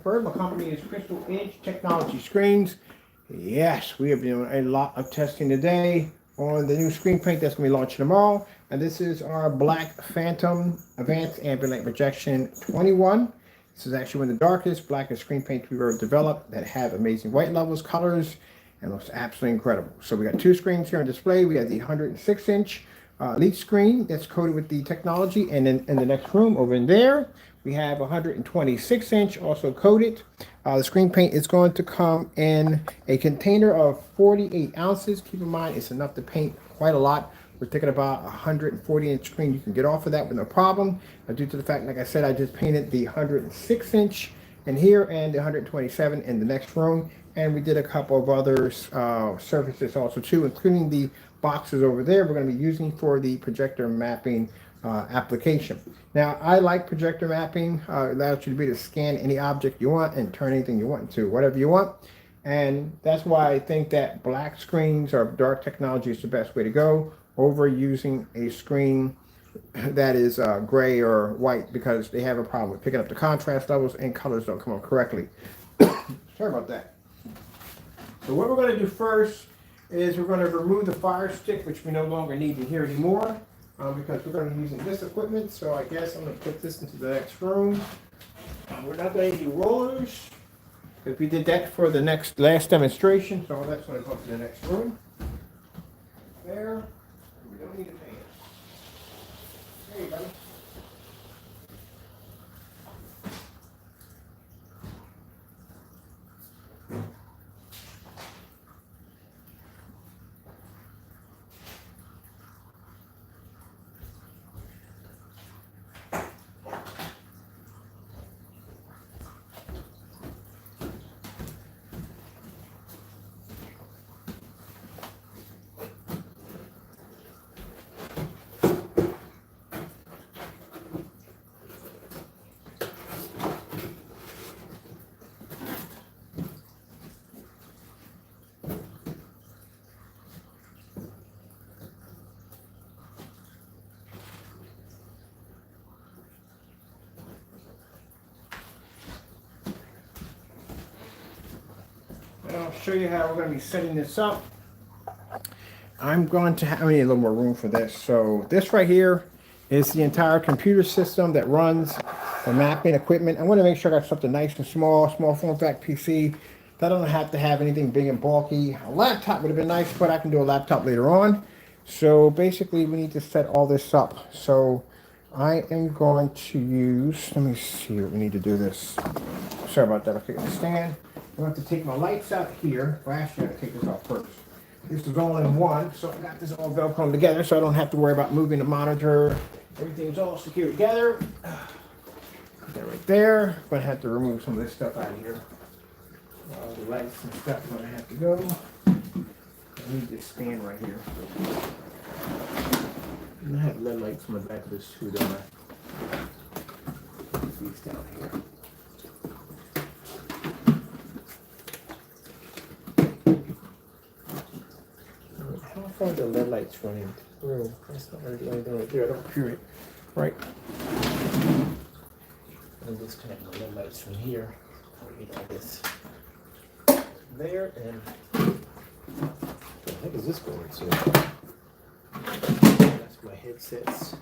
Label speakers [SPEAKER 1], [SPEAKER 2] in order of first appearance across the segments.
[SPEAKER 1] heard. My company is Crystal Edge Technology Screens. Yes, we have been doing a lot of testing today on the new screen paint that's going to be launching tomorrow. And this is our black Phantom Advanced Ambient Rejection 21. This is actually one of the darkest, blackest screen paints we've ever developed that have amazing white levels, colors, and looks absolutely incredible. So we got two screens here on display. We have the 106-inch Elite screen that's coated with the technology, and then in the next room over in there, we have 126-inch also coated. The screen paint is going to come in a container of 48 ounces. Keep in mind, it's enough to paint quite a lot. We're thinking about a 140-inch screen. You can get off of that with no problem. Due to the fact, like I said, I just painted the 106-inch in here and the 127 in the next room. And we did a couple of other surfaces also too, including the boxes over there we're going to be using for the projector mapping application. Now, I like projector mapping. It allows you to be able to scan any object you want and turn anything you want to whatever you want. And that's why I think that black screens or dark technology is the best way to go over using a screen that is gray or white, because they have a problem with picking up the contrast levels and colors don't come out correctly. Sorry about that. So what we're going to do first is we're going to remove the fire stick, which we no longer need in here anymore, because we're going to be using this equipment. So I guess I'm going to put this into the next room. We're not going to do rollers, because we did that for the last demonstration. So that's going to go to the next room. There. We don't need a pan. There you go. And I'll show you how we're going to be setting this up. I'm going to have, I need a little more room for this. So this right here is the entire computer system that runs the mapping equipment. I want to make sure I got something nice and small form factor PC. That doesn't have to have anything big and bulky. A laptop would have been nice, but I can do a laptop later on. So basically we need to set all this up. So I am going to use, let me see what we need to do this. Sorry about that, I'll take the stand. I'm going to have to take my lights out here. Well, actually, I have to take this off first. This is all in one, so I got this all Velcroed together, so I don't have to worry about moving the monitor. Everything's all secured together. Put that right there. I'm going to have to remove some of this stuff out of here. All the lights and stuff are going to have to go. I need this stand right here. And I have LED lights on the back of this too, don't I? Put these down here. How far the LED lights running through? That's not really anything right there. I don't hear it. Right. I'll disconnect the LED lights from here. I'll need all this there, and what the heck is this going to? That's my headsets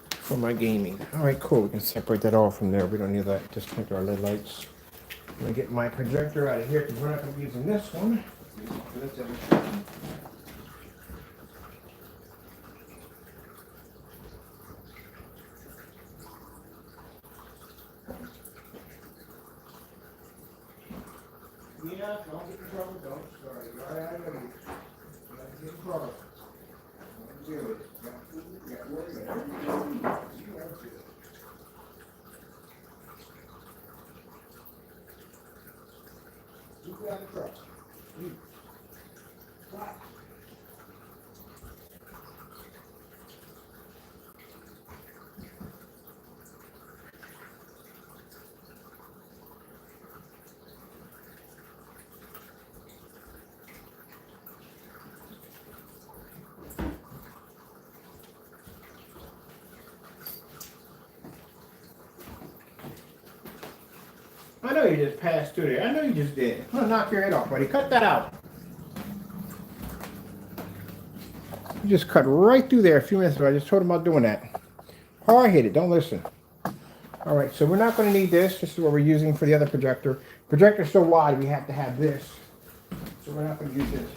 [SPEAKER 1] for my gaming. All right, cool. We can separate that all from there. We don't need that. Disconnect our LED lights. I'm gonna get my projector out of here because we're not gonna be using this one. Yeah, don't get in trouble, don't. Sorry, right out of here. Don't get in trouble. Don't do it. You got food, you got water, you got everything. You got to. You got in trouble. You. What? I know you just passed through there. I know you just did. I'm gonna knock your head off, buddy. Cut that out. You just cut right through there a few minutes ago. I just told him about doing that. Hard hit it. Don't listen. All right, so we're not going to need this. This is what we're using for the other projector. Projector's so wide, we have to have this. So we're not going to use this.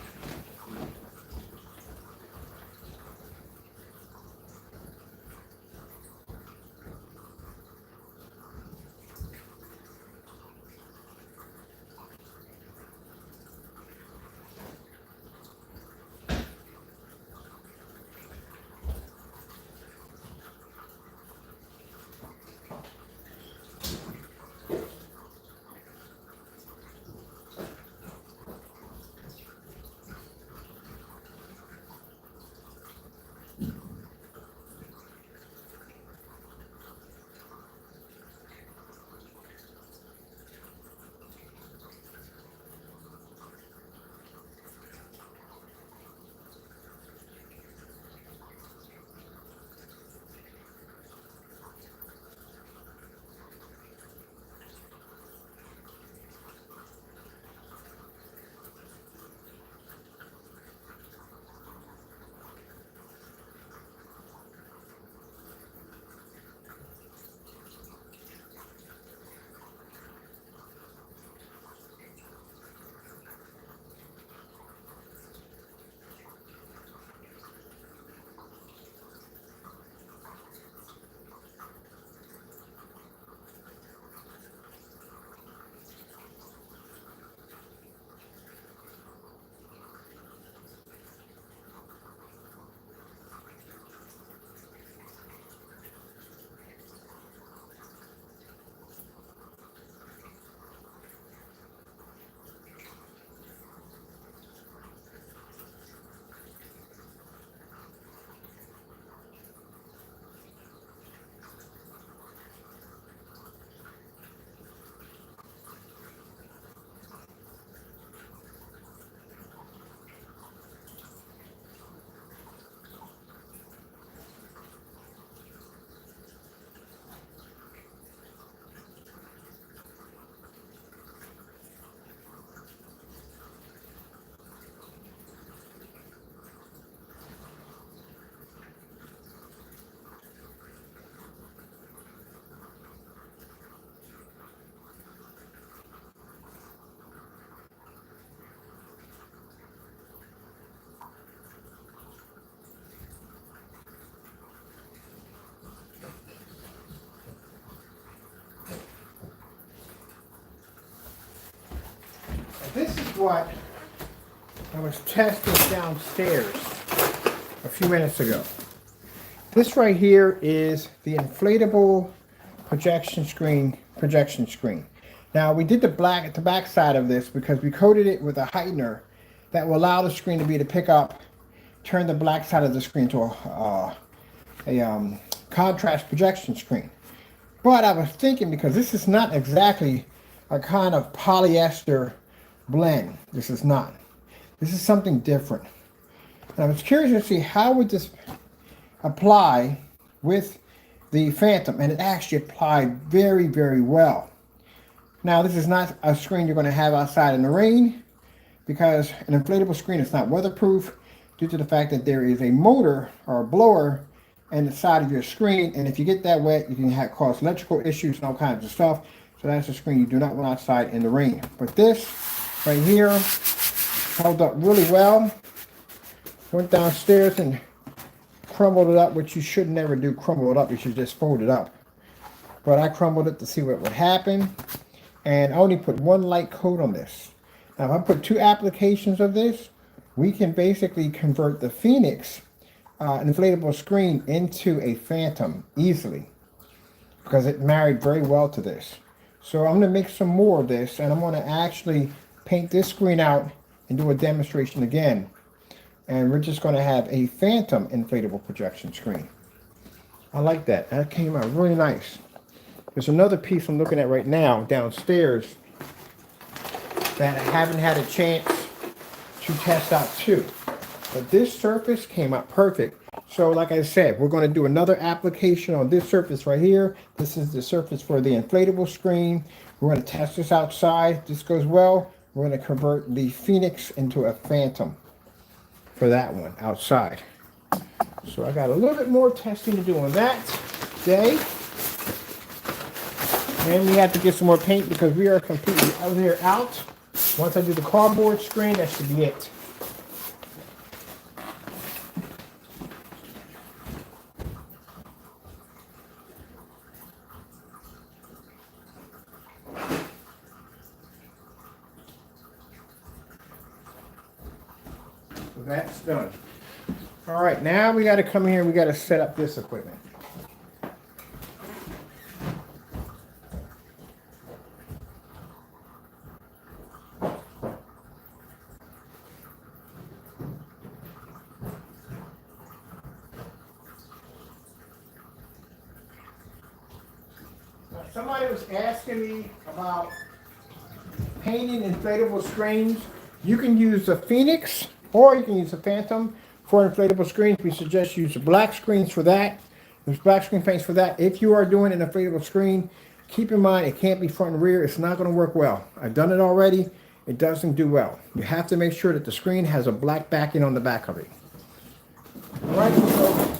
[SPEAKER 1] This is what I was testing downstairs a few minutes ago. This right here is the inflatable projection screen. Now we did the black at the back side of this because we coated it with a heightener that will allow the screen to be to pick up, turn the black side of the screen to a contrast projection screen. But I was thinking, because this is not exactly a kind of polyester blend. This is not. This is something different. And I was curious to see how would this apply with the Phantom, and it actually applied very, very well. Now, this is not a screen you're going to have outside in the rain, because an inflatable screen is not weatherproof due to the fact that there is a motor or a blower in the side of your screen, and if you get that wet, you can cause electrical issues and all kinds of stuff. So that's a screen you do not want outside in the rain. But this right here held up really well. Went downstairs and crumbled it up, which you should never do, crumble it up. You should just fold it up. But I crumbled it to see what would happen. And I only put one light coat on this. Now, if I put 2 applications of this, we can basically convert the Phoenix inflatable screen into a Phantom easily, because it married very well to this. So I'm going to make some more of this, and I'm going to actually paint this screen out and do a demonstration again. And we're just going to have a Phantom inflatable projection screen. I like that. That came out really nice. There's another piece I'm looking at right now downstairs that I haven't had a chance to test out too. But this surface came out perfect. So like I said, we're going to do another application on this surface right here. This is the surface for the inflatable screen. We're going to test this outside. If this goes well, we're going to convert the Phoenix into a Phantom for that one outside. So I got a little bit more testing to do on that day. And we have to get some more paint because we are completely out there out. Once I do the cardboard screen, that should be it. So that's done. All right, now we got to come here. We got to set up this equipment. Somebody was asking me about painting inflatable screens. You can use the Phoenix or you can use the Phantom for inflatable screens. We suggest use the black screens for that. There's black screen paints for that. If you are doing an inflatable screen, keep in mind it can't be front and rear. It's not going to work well. I've done it already. It doesn't do well. You have to make sure that the screen has a black backing on the back of it. All right, so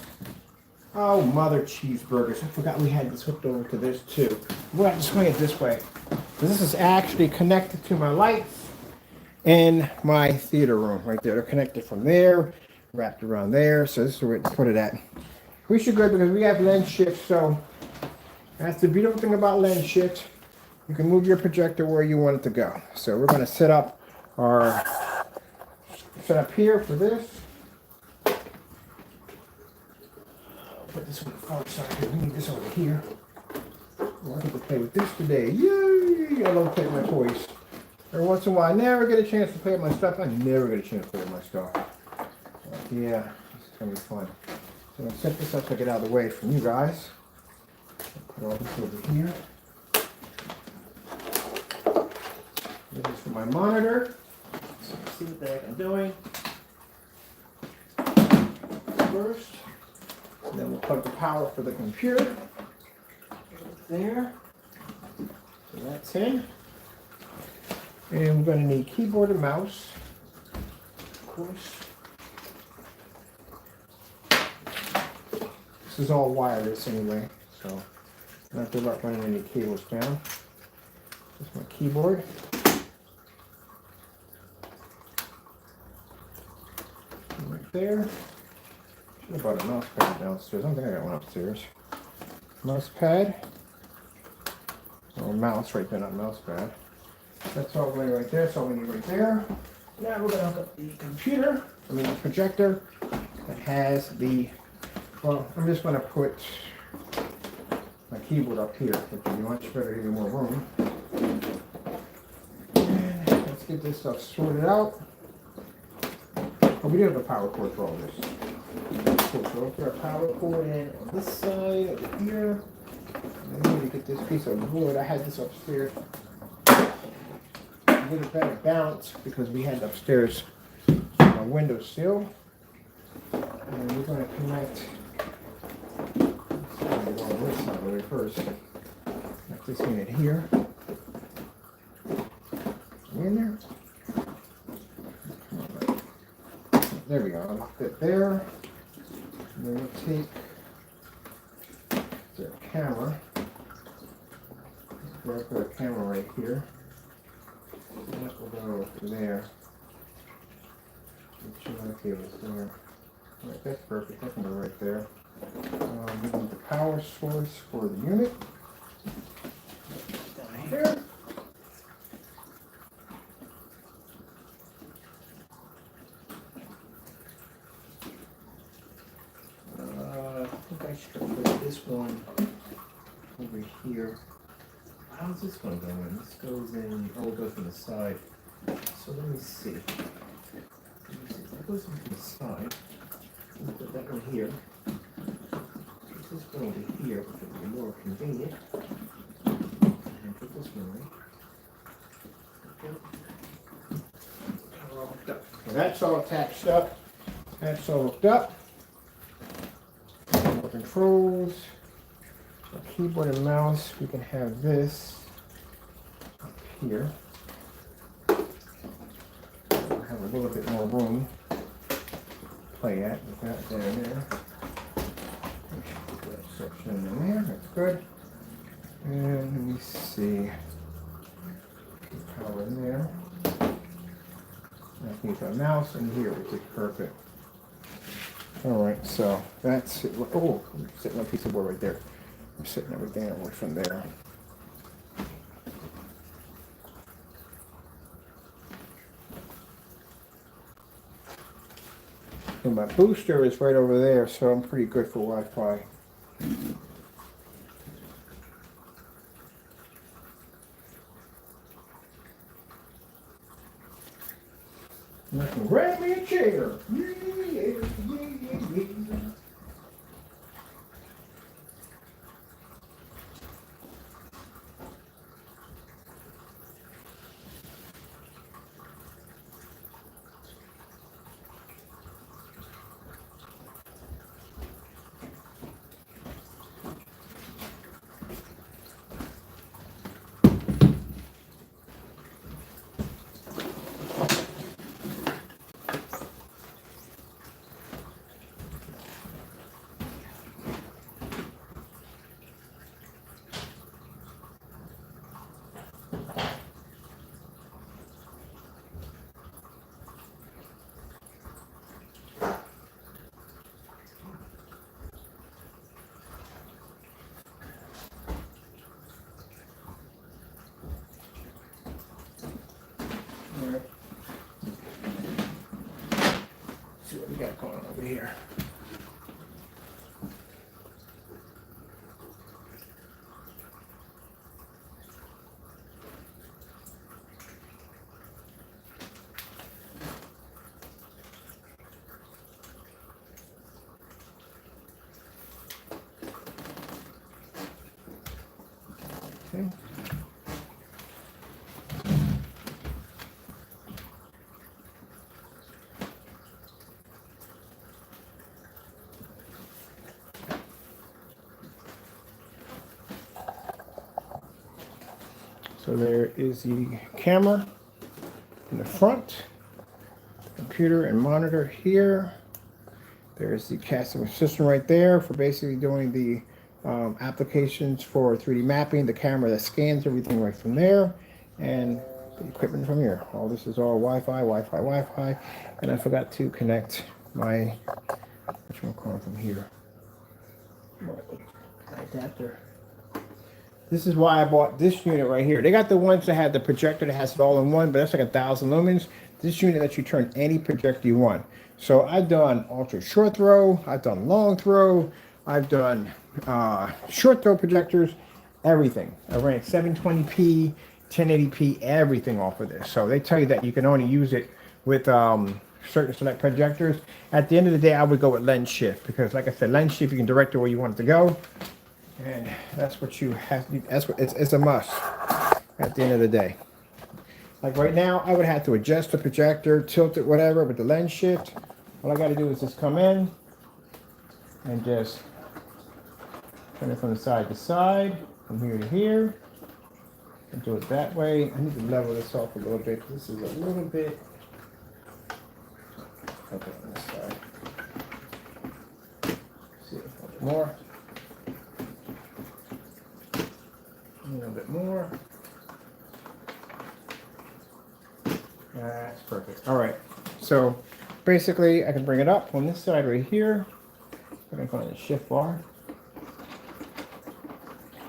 [SPEAKER 1] oh, mother cheeseburgers. I forgot we had this hooked over to this too. We'll have to swing it this way. This is actually connected to my lights in my theater room right there. They're connected from there, wrapped around there. So this is where to put it at. We should go because we have lens shift. So that's the beautiful thing about lens shift. You can move your projector where you want it to go. So we're going to set up here for this. Put this on the far side here. We need this over here. Oh, I get to play with this today. Yay! I love to play with my toys. Every once in a while, I never get a chance to play with my stuff. I never get a chance to play with my stuff. Yeah, this is going to be fun. So I'm going to set this up so I get out of the way from you guys. Put all this over here. This is for my monitor. So let's see what the heck I'm doing. First. And then we'll plug the power for the computer right there. So that's in. And we're going to need keyboard and mouse, of course. This is all wireless anyway, so I don't have to run any cables down. This is my keyboard. Right there. I brought a mouse pad downstairs. I don't think I got one upstairs. Mouse pad. Or mouse right there, not mouse pad. That's all going right there. That's all we need right there. Now we're going to hook up the computer, the projector that has the, well, I'm just going to put my keyboard up here, which would be much better, give you more room. And let's get this stuff sorted out. Oh, we do have a power cord for all this. Cool. So we'll put our power cord in on this side over here. And then we get this piece of wood. I had this upstairs. A little better balance because we had upstairs a windowsill. And we're going to connect this side of the way first. Connect this unit here. In there. There we go. I'll lock it there. And then we'll take the camera. We'll put a camera right here. And that will go to there. Make sure my cable's there. Alright, that's perfect. That can go right there. We need the power source for the unit. Down here. I should put this one over here. How's this one go in? This goes in, oh, it goes from the side. So let me see. That goes from the side. We'll put that one here. Put this one over here, which will be more convenient. And put this one right. Okay. That's all attached up. That's all hooked up. controls, so keyboard and mouse, we can have this up here. We'll have a little bit more room to play at with that there and there. Put that section in there, that's good. And let me see. Power in there. I need a mouse in here, which is perfect. All right, so that's it. Oh, I'm sitting on a piece of board right there. I'm sitting everything away from there. And my booster is right over there, so I'm pretty good for Wi-Fi. And I can grab me a chair. Yeah. See what we got going on over here. Okay. So there is the camera in the front, computer and monitor here. There's the casting system right there for basically doing the applications for 3D mapping, the camera that scans everything right from there, and the equipment from here. All this is all Wi-Fi, and I forgot to connect my, which one calling from here, adapter. This is why I bought this unit right here. They got the ones that had the projector that has it all in one, but that's like 1,000 lumens. This unit lets you turn any projector you want. So I've done ultra short throw, I've done long throw, I've done short throw projectors, everything. I ran 720p, 1080p, everything off of this. So they tell you that you can only use it with certain select projectors. At the end of the day, I would go with lens shift because, like I said, lens shift, you can direct it where you want it to go. And that's what you have to, that's what it's a must at the end of the day. Like right now, I would have to adjust the projector, tilt it, whatever, with the lens shift. All I got to do is just come in and just turn it from the side to side, from here to here, and do it that way. I need to level this off a little bit. This is a little bit, okay, on this side. See it a little more. A little bit more. That's perfect. All right. So basically, I can bring it up on this side right here. I can find the shift bar.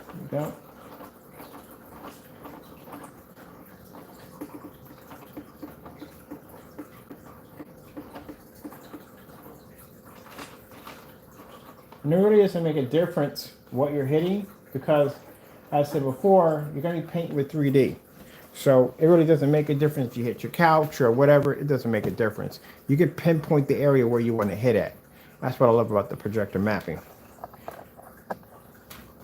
[SPEAKER 1] There we go. And it really doesn't make a difference what you're hitting because, as I said before, you're going to be painting with 3D. So it really doesn't make a difference if you hit your couch or whatever. It doesn't make a difference. You can pinpoint the area where you want to hit at. That's what I love about the projector mapping.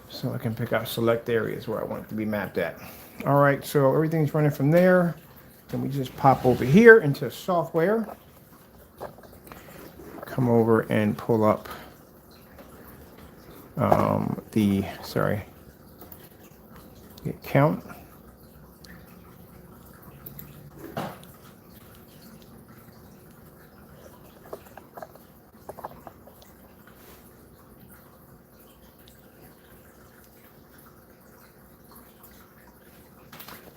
[SPEAKER 1] So I can pick out select areas where I want it to be mapped at. All right, so everything's running from there. Then we just pop over here into software. Come over and pull up the account.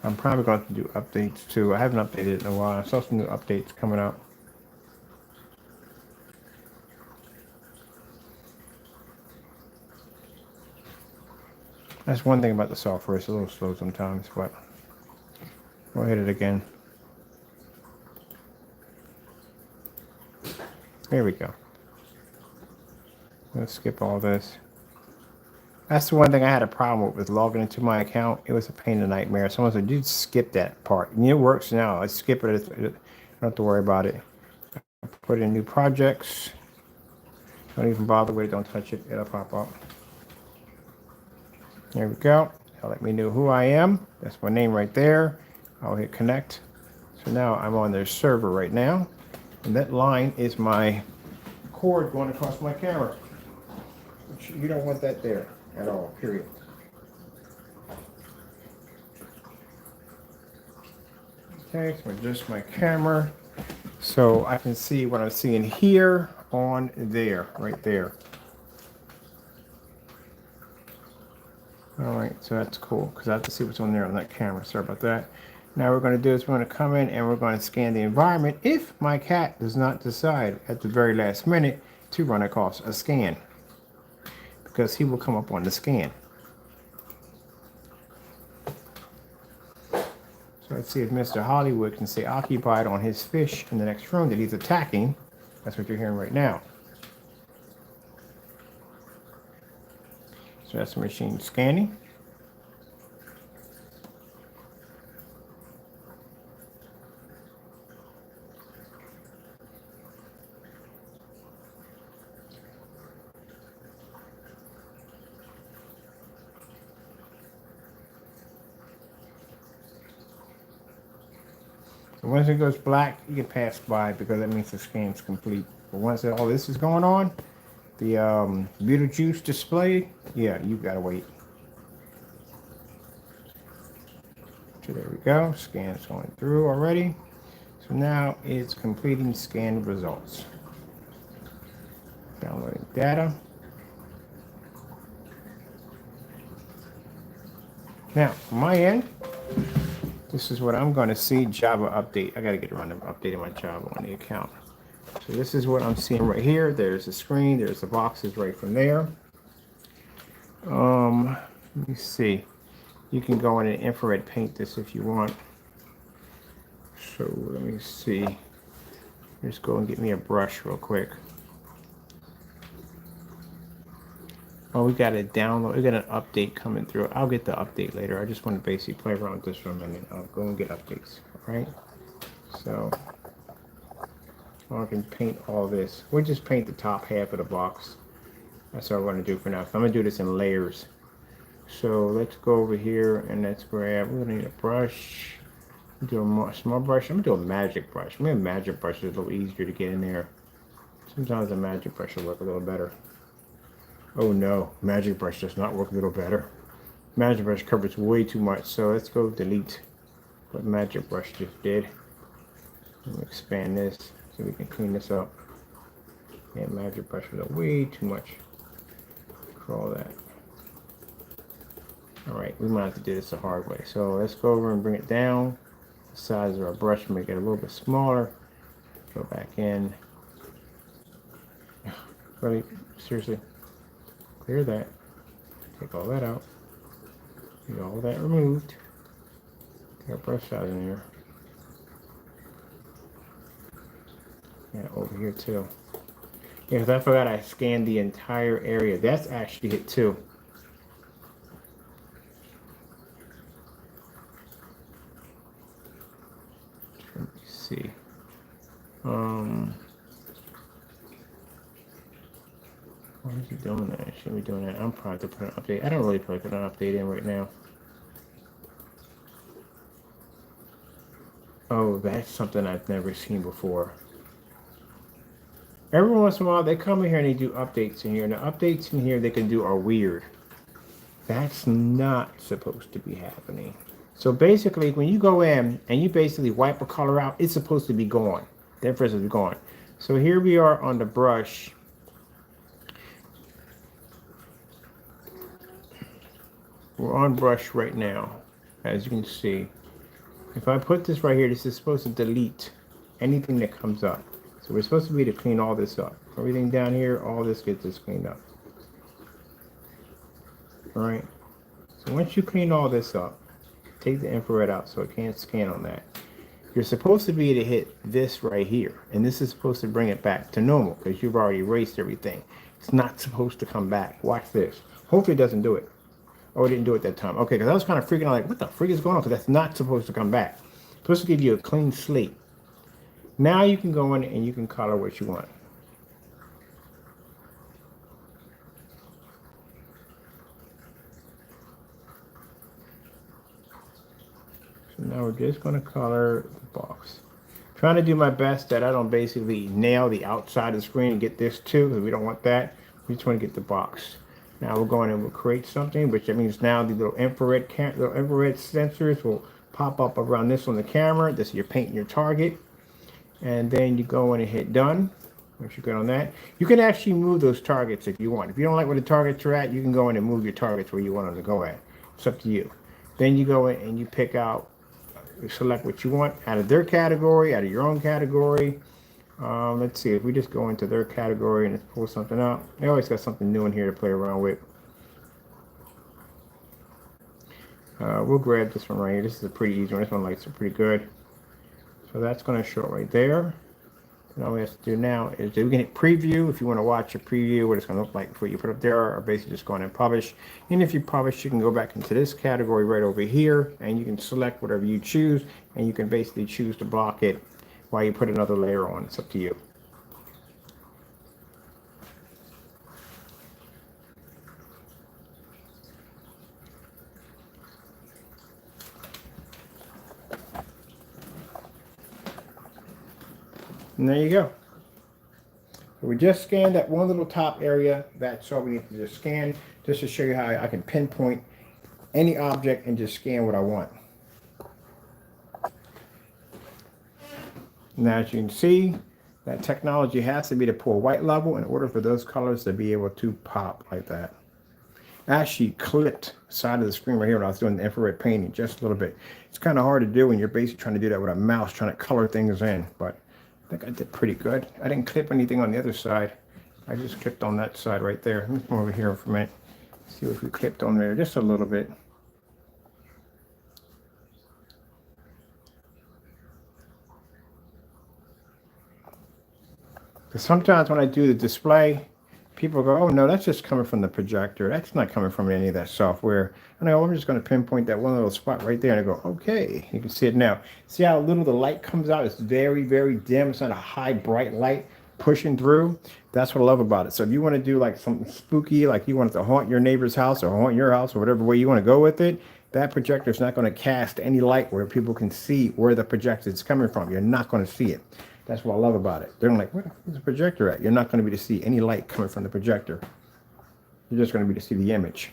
[SPEAKER 1] I'm probably going to do updates too. I haven't updated in a while. I saw some new updates coming out. That's one thing about the software. It's a little slow sometimes, but we'll hit it again. There we go. Let's skip all this. That's the one thing I had a problem with logging into my account. It was a pain in the nightmare. Someone said, "Dude, skip that part." And it works now. I skip it. I don't have to worry about it. I put in new projects. Don't even bother with it. Don't touch it. It'll pop up. There we go. It'll let me know who I am. That's my name right there. I'll hit connect. So now I'm on their server right now. And that line is my cord going across my camera. Which you don't want that there at all, period. Okay, so adjust my camera so I can see what I'm seeing here on there, right there. All right, so that's cool because I have to see what's on there on that camera. Sorry about that. Now what we're going to do is we're going to come in and we're going to scan the environment if my cat does not decide at the very last minute to run across a scan, because he will come up on the scan. So let's see if Mr. Hollywood can stay occupied on his fish in the next room that he's attacking. That's what you're hearing right now. So that's the machine scanning. So once it goes black, you can pass by because that means the scan's complete. But once all this is going on, the Beetlejuice display, yeah, you gotta wait. So there we go, scan's going through already. So now it's completing scan results. Downloading data. Now, from my end, this is what I'm going to see. Java update. I got to get around to updating my Java on the account. So this is what I'm seeing right here. There's the screen. There's the boxes right from there. Let me see. You can go in and infrared paint this if you want. So let me see. Just go and get me a brush real quick. Oh, we got a download. We got an update coming through. I'll get the update later. I just want to basically play around with this for a minute. I'll go and get updates. All right. So I can paint all this. We'll just paint the top half of the box. That's what I'm going to do for now. So I'm going to do this in layers. So let's go over here and let's grab. We're going to need a brush. Do a small brush. I'm going to do a magic brush. Maybe a magic brush is a little easier to get in there. Sometimes a magic brush will work a little better. Oh no, magic brush does not work a little better. Magic brush covers way too much, so let's go delete what magic brush just did. Let me expand this so we can clean this up. Yeah, magic brush was way too much for all that. All right, we might have to do this the hard way. So let's go over and bring it down. The size of our brush, make it a little bit smaller. Go back in. Really, seriously. Clear that. Take all that out. Get all that removed. Get our brush size in here. Yeah, over here too. Yeah, because I forgot I scanned the entire area. That's actually hit too. Let me see. Why is he doing that? I shouldn't be doing that. I'm probably to put an update. I don't really put an update in right now. Oh, that's something I've never seen before. Every once in a while, they come in here and they do updates in here. And the updates in here they can do are weird. That's not supposed to be happening. So basically, when you go in and you basically wipe a color out, it's supposed to be gone. The infrared is gone. So here we are on the brush. We're on brush right now, as you can see. If I put this right here, this is supposed to delete anything that comes up. So we're supposed to be to clean all this up. Everything down here, all this gets this cleaned up. All right. So once you clean all this up, take the infrared out so it can't scan on that. You're supposed to be to hit this right here, and this is supposed to bring it back to normal because you've already erased everything. It's not supposed to come back. Watch this. Hopefully it doesn't do it. Oh, it didn't do it that time. Okay, because I was kind of freaking out, like, what the freak is going on? Because that's not supposed to come back. It's supposed to give you a clean slate. Now you can go in and you can color what you want. So now we're just going to color the box. Trying to do my best that I don't basically nail the outside of the screen and get this too, because we don't want that. We just want to get the box. Now we're going and we'll create something, which means now the little infrared sensors will pop up around this on the camera. This is you're painting your target. And then you go in and hit done. Once you're good on that, you can actually move those targets if you want. If you don't like where the targets are at, you can go in and move your targets where you want them to go at. It's up to you. Then you go in and you pick out, select what you want out of their category, out of your own category. Let's see, if we just go into their category and pull something out, they always got something new in here to play around with. We'll grab this one right here. This is a pretty easy one. This one lights are pretty good. So that's going to show it right there. And all we have to do now is we can hit preview if you want to watch a preview, what it's going to look like before you put it up there, or basically just go in and publish. And if you publish, you can go back into this category right over here, and you can select whatever you choose, and you can basically choose to block it while you put another layer on. It's up to you. And there you go. So we just scanned that one little top area. That's all we need to just scan, just to show you how I can pinpoint any object and just scan what I want. Now, as you can see, that technology has to be to pull white level in order for those colors to be able to pop like that. I actually clipped the side of the screen right here when I was doing the infrared painting just a little bit. It's kind of hard to do when you're basically trying to do that with a mouse, trying to color things in, but I think I did pretty good. I didn't clip anything on the other side. I just clipped on that side right there. Let me come over here for a minute. See if we clipped on there just a little bit. Because sometimes when I do the display, people go, oh no, that's just coming from the projector. That's not coming from any of that software. And I go, I'm just going to pinpoint that one little spot right there. And I go, okay, you can see it now. See how little the light comes out? It's very, very dim. It's not a high, bright light pushing through. That's what I love about it. So if you want to do like something spooky, like you want it to haunt your neighbor's house or haunt your house or whatever way you want to go with it, that projector is not going to cast any light where people can see where the projector is coming from. You're not going to see it. That's what I love about it. They're like, where's the projector at? You're not going to be able to see any light coming from the projector. You're just going to be able to see the image.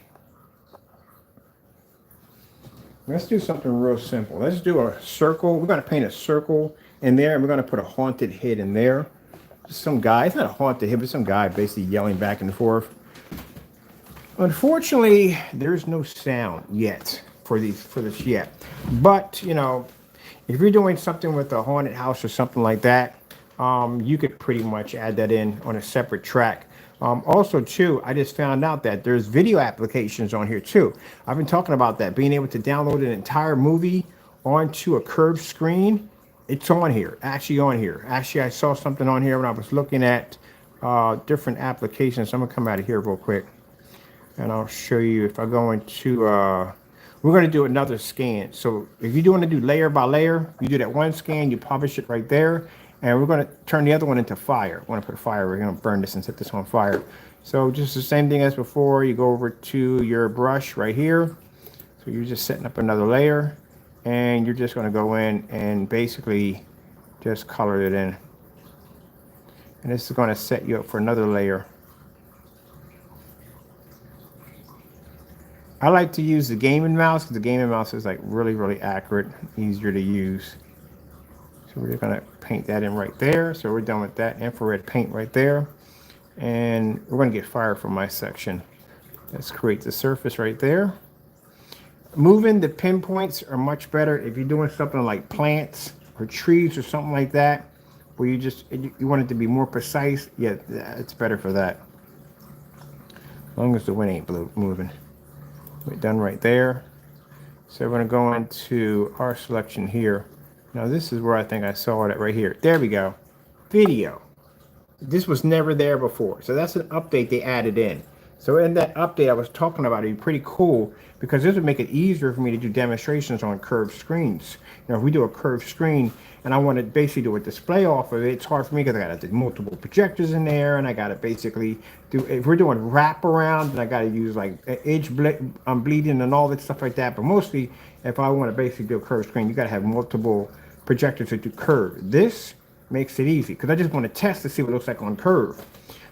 [SPEAKER 1] Let's do something real simple. Let's do a circle. We're going to paint a circle in there, and we're going to put a haunted head in there. Just some guy. It's not a haunted head, but some guy basically yelling back and forth. Unfortunately, there's no sound yet for this yet. But, you know, if you're doing something with a haunted house or something like that, you could pretty much add that in on a separate track. Also, too, I just found out that there's video applications on here, too. I've been talking about that, being able to download an entire movie onto a curved screen. It's on here, actually on here. Actually, I saw something on here when I was looking at different applications. I'm going to come out of here real quick, and I'll show you if I go into... we're going to do another scan. So if you do want to do layer by layer, you do that one scan, you publish it right there. And we're going to turn the other one into fire. I want to put a fire. We're going to burn this and set this on fire. So just the same thing as before. You go over to your brush right here. So you're just setting up another layer. And you're just going to go in and basically just color it in. And this is going to set you up for another layer. I like to use the gaming mouse because the gaming mouse is like really, really accurate, easier to use. So we're going to paint that in right there. So we're done with that infrared paint right there. And we're going to get fire from my section. Let's create the surface right there. Moving the pinpoints are much better if you're doing something like plants or trees or something like that, where you want it to be more precise. Yeah, it's better for that. As long as the wind ain't moving. We're done right there. So we're going to go into our selection here. Now this is where I think I saw it right here. There we go. Video. This was never there before. So that's an update they added in. So in that update I was talking about, it'd be pretty cool because this would make it easier for me to do demonstrations on curved screens. You know, if we do a curved screen and I want to basically do a display off of it, it's hard for me because I got to do multiple projectors in there, and I got to basically do, if we're doing wraparound, then I got to use like edge bleeding and all that stuff like that. But mostly if I want to basically do a curved screen, you got to have multiple projectors to do curve. This makes it easy because I just want to test to see what it looks like on curve.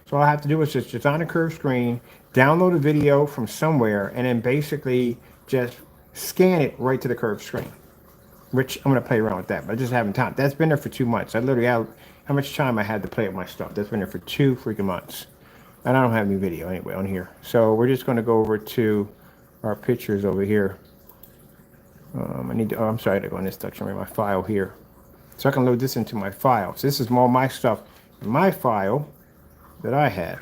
[SPEAKER 1] So all I have to do is just design a curved screen, download a video from somewhere, and then basically just scan it right to the curved screen, which I'm going to play around with that, but I just haven't time. That's been there for 2 months. I literally have how much time I had to play with my stuff. That's been there for 2 freaking months. And I don't have any video anyway on here. So we're just going to go over to our pictures over here. I'm sorry, I got to go in this section, my file here. So I can load this into my file. So this is all my stuff in my file that I have.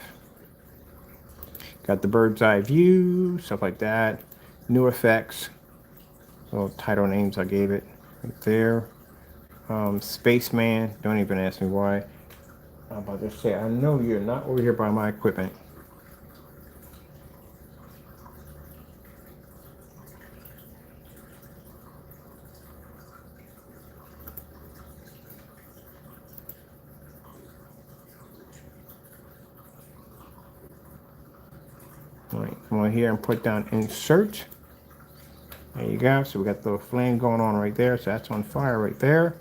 [SPEAKER 1] Got the bird's eye view, stuff like that. New effects. Little title names I gave it right there. Spaceman. Don't even ask me why. I'm about to say, I know you're not over here by my equipment. All right, come on here and put down insert. There you go. So we got the little flame going on right there. So that's on fire right there.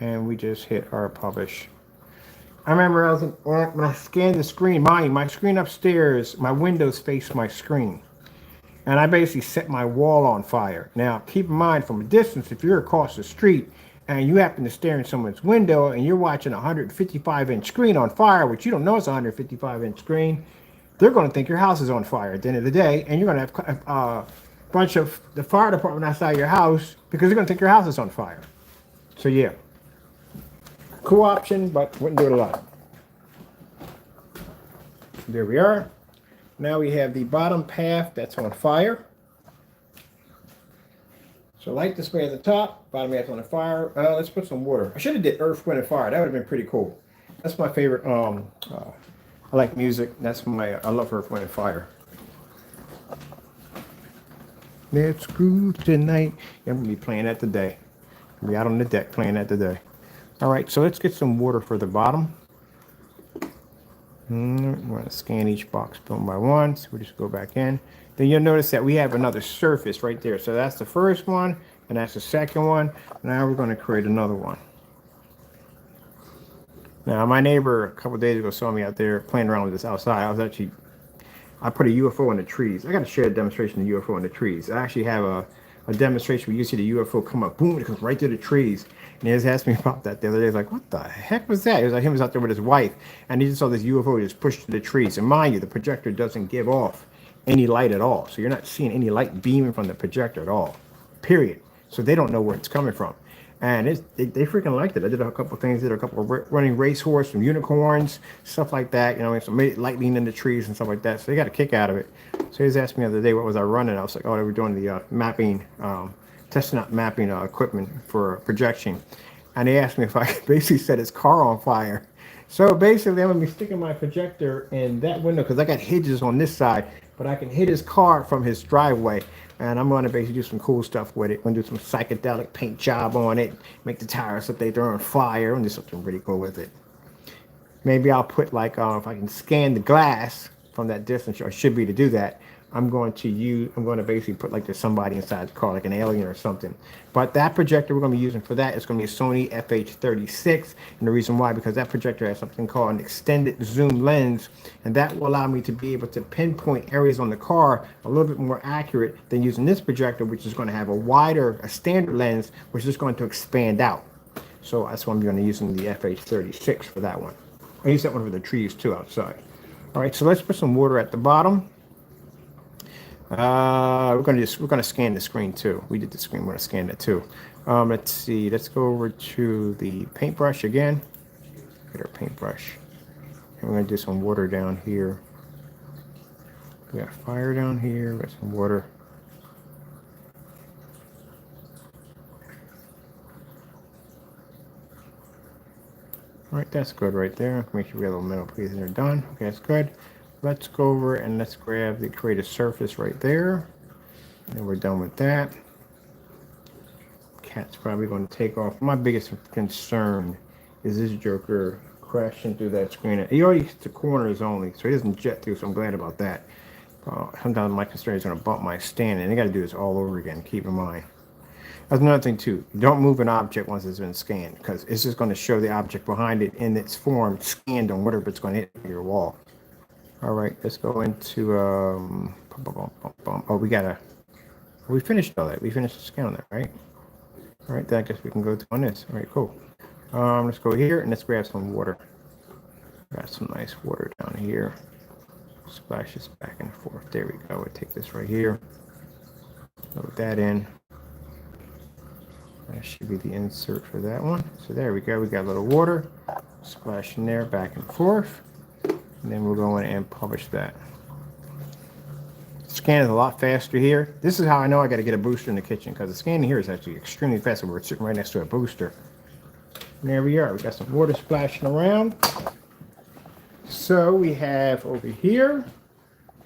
[SPEAKER 1] And we just hit our publish. I remember when I scanned the screen, my screen upstairs, my windows face my screen. And I basically set my wall on fire. Now, keep in mind from a distance, if you're across the street and you happen to stare in someone's window and you're watching a 155-inch screen on fire, which you don't know it's a 155-inch screen, they're going to think your house is on fire at the end of the day, and you're going to have a bunch of the fire department outside your house because they're going to think your house is on fire. So yeah, cool option, but wouldn't do it a lot. There we are. Now we have the bottom path that's on fire. So light display at the top, bottom half on the fire. Let's put some water. I should have did earth, wind, and fire. That would have been pretty cool. That's my favorite. I like music. I love earth, wind, and fire. Let's groove tonight. I'm gonna be playing that today. I'll be out on the deck playing that today. All right, so let's get some water for the bottom. We're gonna scan each box one by one. So we just go back in. Then you'll notice that we have another surface right there. So that's the first one, and that's the second one. Now we're gonna create another one. Now my neighbor a couple days ago saw me out there playing around with this outside. I put a UFO in the trees. I got to share a demonstration of UFO in the trees. I actually have a demonstration where you see the UFO come up, boom, it comes right through the trees. And he just asked me about that the other day. He's like, what the heck was that? It was like he was out there with his wife, and he just saw this UFO just pushed through the trees. And mind you, the projector doesn't give off any light at all. So you're not seeing any light beaming from the projector at all, period. So they don't know where it's coming from. And they freaking liked it. I did a couple of things, did a couple of running racehorse, some unicorns, stuff like that, you know, some lightning in the trees and stuff like that. So they got a kick out of it. So he was asking me the other day, what was I running? I was like, oh, they were doing the mapping, testing out mapping equipment for projection. And they asked me if I could basically set his car on fire. So basically, I'm going to be sticking my projector in that window because I got hinges on this side, but I can hit his car from his driveway. And I'm going to basically do some cool stuff with it. I'm going to do some psychedelic paint job on it, make the tires up there on fire, and do something pretty cool with it. Maybe I'll put like, if I can scan the glass from that distance, I should be to do that. I'm going to basically put like there's somebody inside the car, like an alien or something. But that projector we're going to be using for that is going to be a Sony FH36. And the reason why, because that projector has something called an extended zoom lens. And that will allow me to be able to pinpoint areas on the car a little bit more accurate than using this projector, which is going to have a standard lens, which is going to expand out. So that's why I'm going to be using the FH36 for that one. I use that one for the trees too outside. All right, so let's put some water at the bottom. We're gonna scan the screen too. We did the screen. We're gonna scan it too. Let's see. Let's go over to the paintbrush again. Get our paintbrush. And we're gonna do some water down here. We got fire down here. We got some water. All right, that's good right there. Make sure we got a little metal piece in there done. Okay, that's good. Let's go over and let's grab the create a surface right there. And we're done with that. Cat's probably going to take off. My biggest concern is this joker crashing through that screen. He already hits the corners only, so he doesn't jet through, so I'm glad about that. Sometimes my concern is going to bump my stand, and they got to do this all over again, keep in mind. That's another thing too. Don't move an object once it's been scanned, because it's just going to show the object behind it in its form scanned on whatever it's going to hit your wall. All right, let's go into oh, we finished all that. We finished the scan on that, right? All right, then I guess we can go on this. All right, cool. Let's go here and let's grab some water. Got some nice water down here. Splash this back and forth. There we go. We'll take this right here. Load that in. That should be the insert for that one. So there we go. We got a little water. Splash in there, back and forth. And then we'll go in and publish that. Scan is a lot faster here. This is how I know I got to get a booster in the kitchen, because the scanning here is actually extremely fast. We're sitting right next to a booster. And there we are. We got some water splashing around. So we have over here,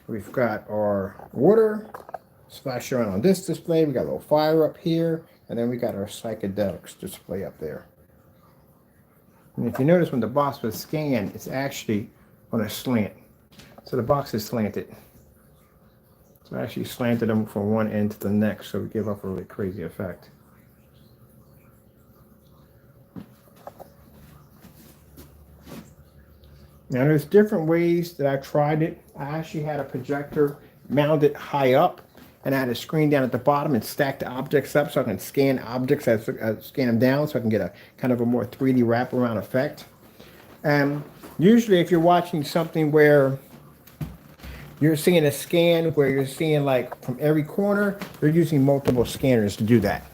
[SPEAKER 1] we've got our water splash around on this display. We got a little fire up here. And then we got our psychedelics display up there. And if you notice, when the box was scanned, it's actually on a slant. So the box is slanted. So I actually slanted them from one end to the next, so we give off a really crazy effect. Now there's different ways that I tried it. I actually had a projector mounted high up, and I had a screen down at the bottom and stacked the objects up so I can scan objects as scan them down, so I can get a kind of a more 3D wraparound effect. And usually if you're watching something where you're seeing a scan where you're seeing like from every corner, they're using multiple scanners to do that.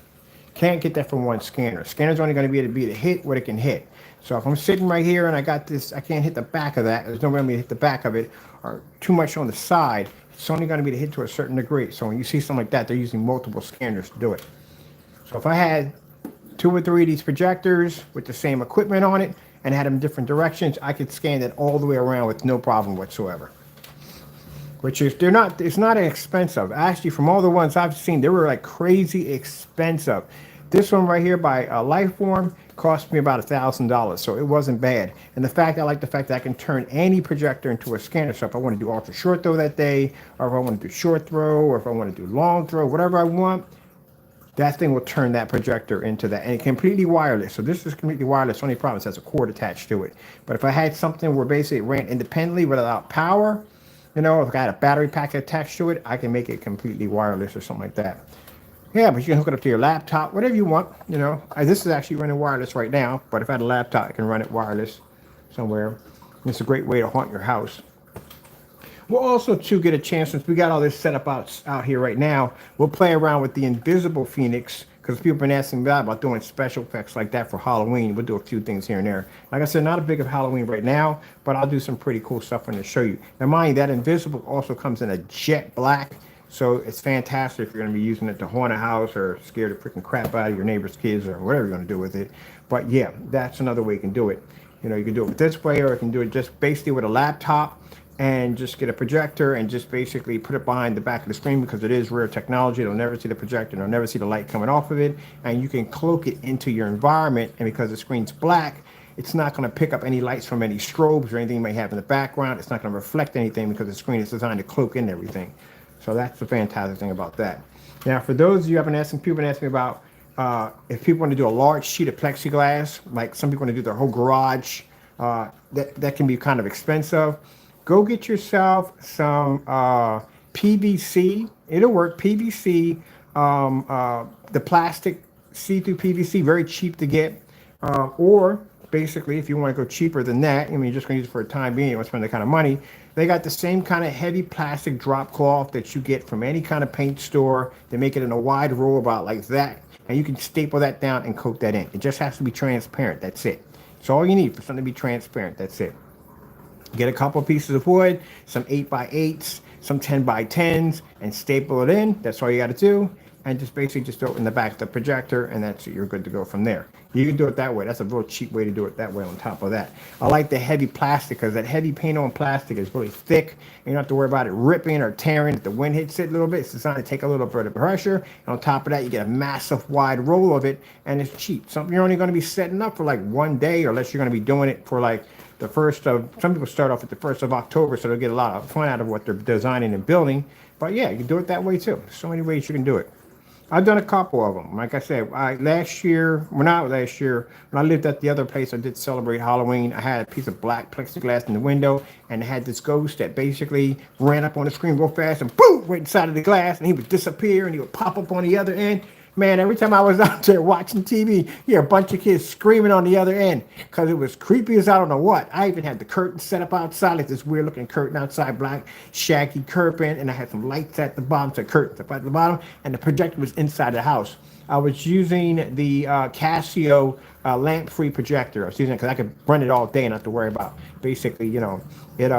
[SPEAKER 1] Can't get that from one scanner. Scanner's only going to be able to hit what it can hit. So if I'm sitting right here and I got this, I can't hit the back of that. There's no way I'm going to hit the back of it, or too much on the side. It's only going to be hit to a certain degree. So when you see something like that, they're using multiple scanners to do it. So if I had 2 or 3 of these projectors with the same equipment on it and had them in different directions, I could scan it all the way around with no problem whatsoever. Which is, it's not expensive. Actually, from all the ones I've seen, they were like crazy expensive. This one right here by Lifeform cost me about $1,000, so it wasn't bad. And I like the fact that I can turn any projector into a scanner. So if I want to do ultra short throw that day, or if I want to do short throw, or if I want to do long throw, whatever I want, that thing will turn that projector into that. And it's completely wireless. So this is completely wireless. Only problem is it has a cord attached to it. But if I had something where basically it ran independently without power, you know, if I had a battery pack attached to it, I can make it completely wireless or something like that. Yeah, but you can hook it up to your laptop, whatever you want, you know. This is actually running wireless right now, but if I had a laptop, I can run it wireless somewhere. It's a great way to haunt your house. We'll also, too, get a chance, since we got all this set up out here right now, we'll play around with the Invisible Phoenix, because people have been asking me about doing special effects like that for Halloween. We'll do a few things here and there. Like I said, not a big of Halloween right now, but I'll do some pretty cool stuff to show you. Now, mind you, that Invisible also comes in a jet black. So it's fantastic if you're going to be using it to haunt a house or scare the freaking crap out of your neighbor's kids or whatever you're going to do with it. But yeah, that's another way you can do it. You know, you can do it with this way, or you can do it just basically with a laptop and just get a projector and just basically put it behind the back of the screen, because it is rear technology. They'll never see the projector. They'll never see the light coming off of it. And you can cloak it into your environment. And because the screen's black, it's not going to pick up any lights from any strobes or anything you may have in the background. It's not going to reflect anything because the screen is designed to cloak in everything. So that's the fantastic thing about that. Now, for those of you who have been asking, people have been asking about if people want to do a large sheet of plexiglass, like some people want to do their whole garage, that can be kind of expensive. Go get yourself some PVC. It'll work. PVC, the plastic see-through PVC, very cheap to get. Or basically, if you want to go cheaper than that, I mean, you're just going to use it for a time being, you want to spend that kind of money. They got the same kind of heavy plastic drop cloth that you get from any kind of paint store. They make it in a wide roll about like that. And you can staple that down and coat that in. It just has to be transparent. That's it. It's all you need for something to be transparent. That's it. Get a couple of pieces of wood, some 8x8s, some 10x10s, and staple it in. That's all you got to do. And just basically just throw it in the back of the projector, and that's it. You're good to go from there. You can do it that way. That's a real cheap way to do it that way on top of that. I like the heavy plastic because that heavy paint on plastic is really thick. You don't have to worry about it ripping or tearing if the wind hits it a little bit. It's designed to take a little bit of pressure. And on top of that, you get a massive wide roll of it, and it's cheap. Something you're only going to be setting up for like one day, or unless you're going to be doing it for like the first of, some people start off at the 1st of October, so they'll get a lot of fun out of what they're designing and building. But yeah, you can do it that way too. So many ways you can do it. I've done a couple of them. Like I said, last year, when I lived at the other place, I did celebrate Halloween. I had a piece of black plexiglass in the window, and it had this ghost that basically ran up on the screen real fast and boom, right inside of the glass, and he would disappear and he would pop up on the other end. Man, every time I was out there watching TV, you hear a bunch of kids screaming on the other end because it was creepy as I don't know what. I even had the curtain set up outside, like this weird looking curtain outside, black shaggy curtain, and I had some lights at the bottom, so curtains up at the bottom, and the projector was inside the house. I was using the Casio lamp-free projector. I was using it because I could run it all day and not have to worry about basically, you know, it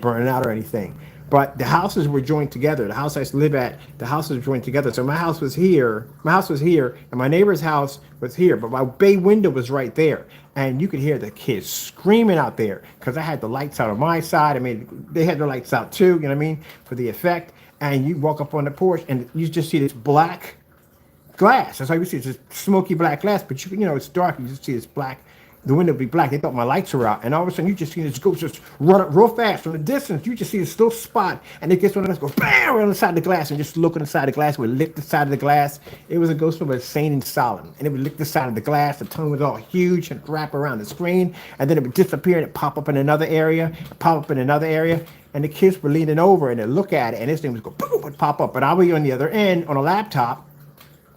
[SPEAKER 1] burning out or anything. But the houses were joined together. The house I used to live at, the houses were joined together. So my house was here, and my neighbor's house was here. But my bay window was right there. And you could hear the kids screaming out there because I had the lights out on my side. I mean, they had their lights out too, you know what I mean, for the effect. And you walk up on the porch and you just see this black glass. That's all you see, it's just smoky black glass. But you know, it's dark. You just see this black. The window would be black. They thought my lights were out. And all of a sudden, you just see this ghost just run up real fast. From the distance, you just see this little spot. And it gets one of us go bam right on the side of the glass. And just look on the side of the glass. It would lick the side of the glass. It was a ghost from a Saint and Solomon. And it would lick the side of the glass. The tongue was all huge and wrap around the screen. And then it would disappear and it pop up in another area. Pop up in another area. And the kids were leaning over and they'd look at it. And this thing would go boom and pop up. But I would be on the other end on a laptop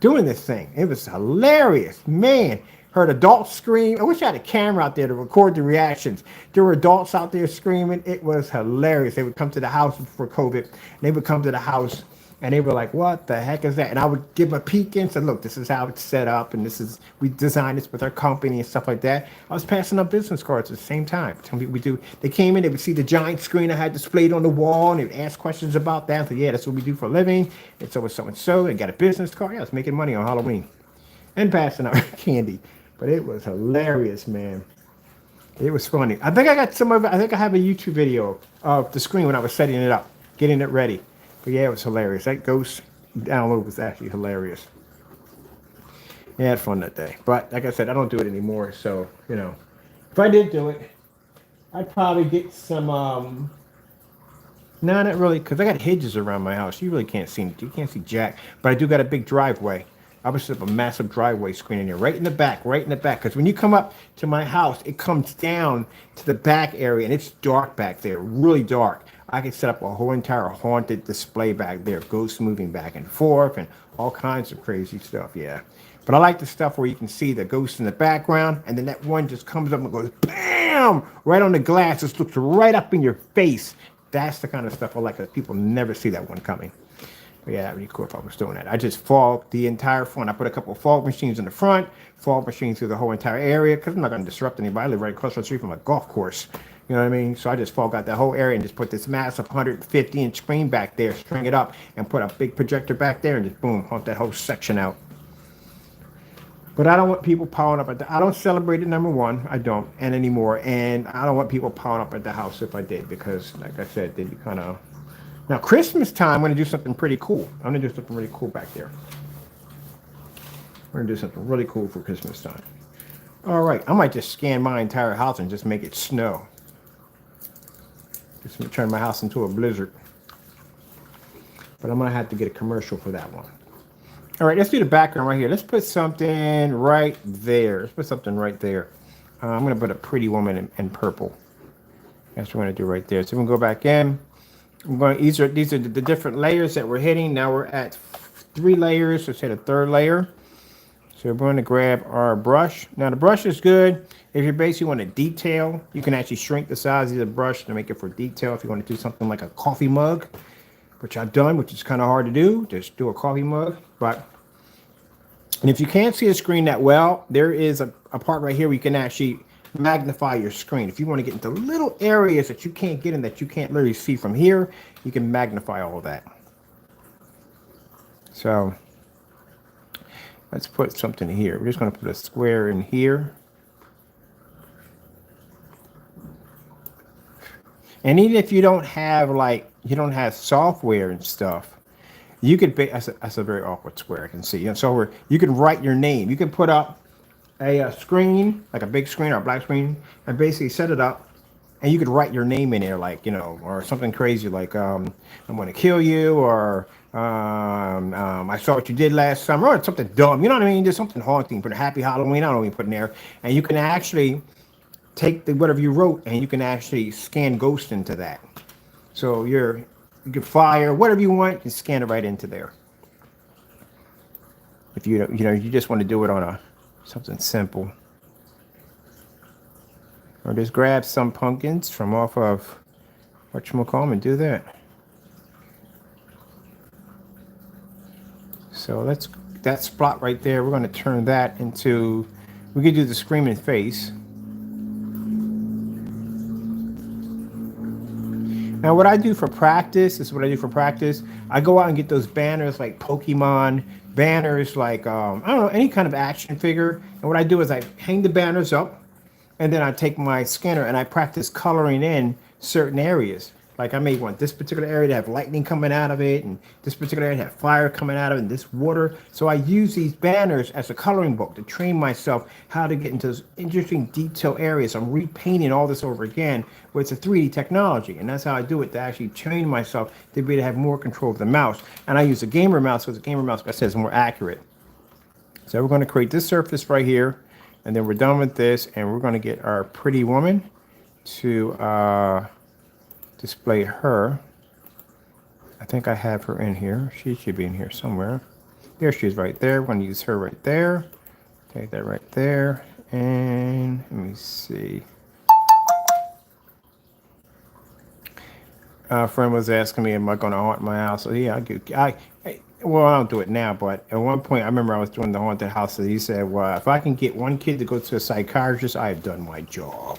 [SPEAKER 1] doing this thing. It was hilarious. Man. Heard adults scream. I wish I had a camera out there to record the reactions. There were adults out there screaming. It was hilarious. They would come to the house before COVID. And they would come to the house and they were like, what the heck is that? And I would give them a peek and say, look, this is how it's set up. And this is, we designed this with our company and stuff like that. I was passing up business cards at the same time. They came in, they would see the giant screen I had displayed on the wall and they would ask questions about that. So yeah, that's what we do for a living. And so was so-and-so. And got a business card. Yeah, I was making money on Halloween and passing out candy. But it was hilarious, man. It was funny. I think I got some of it. I think I have a YouTube video of the screen when I was setting it up, getting it ready. But yeah, it was hilarious. That ghost download was actually hilarious. Yeah, I had fun that day. But like I said, I don't do it anymore. So, you know, if I did do it, I'd probably get some, no, not really, because I got hedges around my house. You really can't see jack. But I do got a big driveway. I would set up a massive driveway screen in here, right in the back. Because when you come up to my house, it comes down to the back area, and it's dark back there, really dark. I could set up a whole entire haunted display back there, ghosts moving back and forth, and all kinds of crazy stuff, yeah. But I like the stuff where you can see the ghost in the background, and then that one just comes up and goes, bam, right on the glass. Just looks right up in your face. That's the kind of stuff I like, because people never see that one coming. But yeah, that'd be cool if I was doing that. I just fogged the entire front. I put a couple of fog machines in the front, fog machines through the whole entire area, because I'm not going to disrupt anybody. I live right across the street from a golf course. You know what I mean? So I just fogged out that whole area and just put this massive 150-inch screen back there, string it up, and put a big projector back there, and just boom, haunt that whole section out. But I don't want people piling up I don't celebrate it, number one. I don't, and anymore. And I don't want people piling up at the house if I did, because, like I said, they'd be kind of... Now, Christmas time, I'm going to do something pretty cool. I'm going to do something really cool back there. We're going to do something really cool for Christmas time. All right. I might just scan my entire house and just make it snow. Just turn my house into a blizzard. but I'm gonna have to get a commercial for that one. All right, let's do the background right here. Let's put something right there. Let's put something right there. I'm gonna put a pretty woman in purple. That's what we're gonna do right there. So we're gonna go back in. I'm going. These are the different layers that we're hitting. Now we're at 3 layers. Let's hit a 3rd layer. So we're going to grab our brush. Now the brush is good. If you basically want to detail, you can actually shrink the size of the brush to make it for detail. If you want to do something like a coffee mug, which I've done, which is kind of hard to do, just do a coffee mug. And if you can't see the screen that well, there is a part right here where you can actually magnify your screen. If you want to get into little areas that you can't get in, that you can't literally see from here, you can magnify all of that. So let's put something here. We're just going to put a square in here. And even if you don't have software and stuff, you could be, that's a very awkward square, I can see. And so you can write your name. You can put up a screen, like a big screen or a black screen, and basically set it up, and you could write your name in there, like, or something crazy like, I'm going to kill you, or I saw what you did last summer, or something dumb, you know what I mean? There's something haunting, put a happy Halloween, I don't know what you put in there, and you can actually take whatever you wrote, and you can actually scan ghost into that. So you can fire whatever you want, and scan it right into there. If you just want to do it on something simple, or just grab some pumpkins from off of whatchamacallit and do that. So that spot right there, we're going to turn that into, we could do the screaming face. Now what I do for practice, this is what I do for practice. I go out and get those banners like Pokemon, banners like, I don't know, any kind of action figure. And what I do is I hang the banners up, and then I take my scanner and I practice coloring in certain areas. Like I may want this particular area to have lightning coming out of it, and this particular area to have fire coming out of it, and this water. So I use these banners as a coloring book to train myself how to get into those interesting detail areas. I'm repainting all this over again, where it's a 3D technology, and that's how I do it, to actually train myself to be able to have more control of the mouse. And I use a gamer mouse, because the gamer mouse, like I said, is more accurate. So we're going to create this surface right here, and then we're done with this, and we're going to get our pretty woman to display her. I think I have her in here. She should be in here somewhere. There she is right there. We're going to use her right there. Take that right there. And let me see. A friend was asking me, am I going to haunt my house? So yeah, well, I don't do it now, but at one point I remember I was doing the haunted house, and he said, well, if I can get one kid to go to a psychiatrist, I have done my job.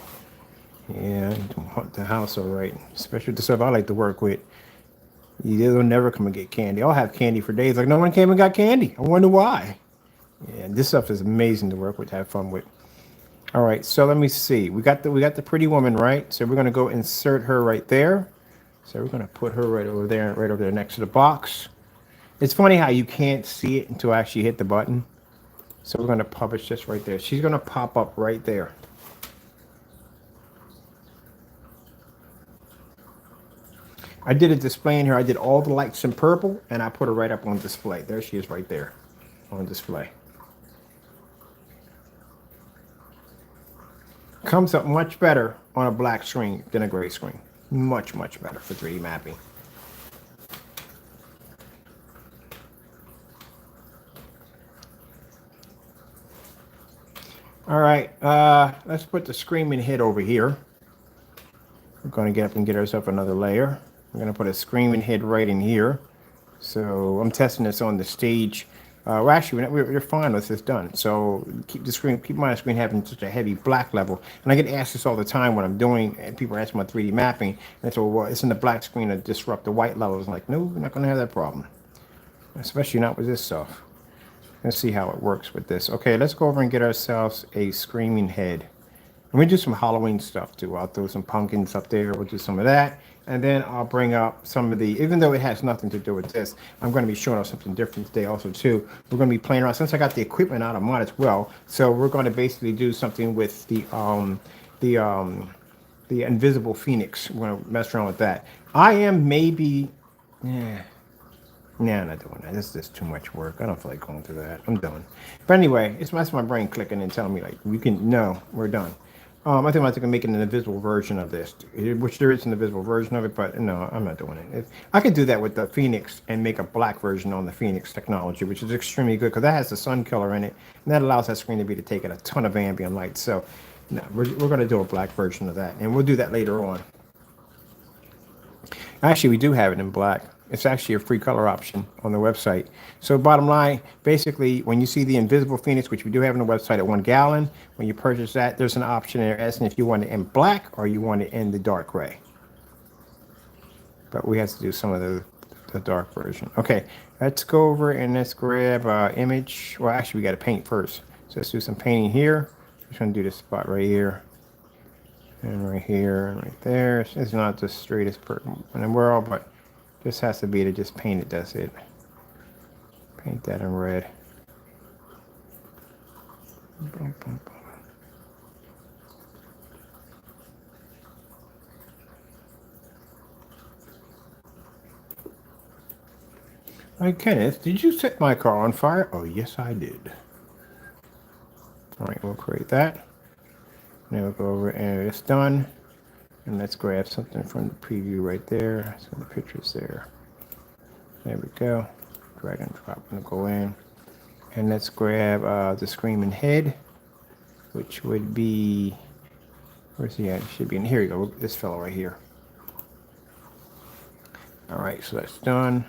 [SPEAKER 1] Yeah, haunt the house, all right. Especially with the stuff I like to work with. They'll never come and get candy. I'll have candy for days. Like, no one came and got candy. I wonder why. Yeah, this stuff is amazing to work with, to have fun with. All right, so let me see. We got the pretty woman, right? So we're going to go insert her right there. So we're going to put her right over there next to the box. It's funny how you can't see it until I actually hit the button. So we're going to publish this right there. She's going to pop up right there. I did a display in here. I did all the lights in purple, and I put her right up on display. There she is right there on display. Comes up much better on a black screen than a gray screen. Much, much better for 3D mapping. All right, let's put the screaming head over here. We're going to get up and get ourselves another layer. We're going to put a screaming head right in here. So I'm testing this on the stage. Well, actually, we're fine with this done. So keep my screen having such a heavy black level. And I get asked this all the time when I'm doing, and people ask me about 3D mapping. And so, well, it's in the black screen to disrupt the white levels. I'm like, no, we're not going to have that problem. Especially not with this stuff. Let's see how it works with this. Okay, let's go over and get ourselves a screaming head. And we do some Halloween stuff too. I'll throw some pumpkins up there. We'll do some of that. And then I'll bring up some of the, even though it has nothing to do with this, I'm going to be showing off something different today also too. We're going to be playing around, since I got the equipment out, I'm on as well. So we're going to basically do something with the invisible phoenix. We're going to mess around with that. I am maybe, Nah, I'm not doing that. This is just too much work. I don't feel like going through that. I'm done. But anyway, that's my brain clicking and telling me like we can. No, we're done. I think I'm going to make an invisible version of this, which there is an invisible version of it, but no, I'm not doing it. I could do that with the Phoenix and make a black version on the Phoenix technology, which is extremely good because that has the sun killer in it, and that allows that screen to be to take in a ton of ambient light. So, no, we're going to do a black version of that, and we'll do that later on. Actually, we do have it in black. It's actually a free color option on the website. So bottom line, basically, when you see the invisible Phoenix, which we do have on the website at 1 gallon, when you purchase that, there's an option there asking if you want it in black or you want it in the dark gray. But we have to do some of the dark version. Okay, let's go over and let's grab image. Well, actually, we got to paint first. So let's do some painting here. I'm just going to do this spot right here. And right here and right there. It's not the straightest part in the world, but this has to be to just paint it. That's it. Paint that in red. Boom, boom, boom. All right, Kenneth, did you set my car on fire? Oh, yes, I did. All right, we'll create that. Now we'll go over and it's done. And let's grab something from the preview right there. So the picture's there. There we go. Drag and drop. I'm gonna go in. And let's grab the screaming head, which would be, where's he at? It should be in here. You go. This fellow right here. All right, so that's done.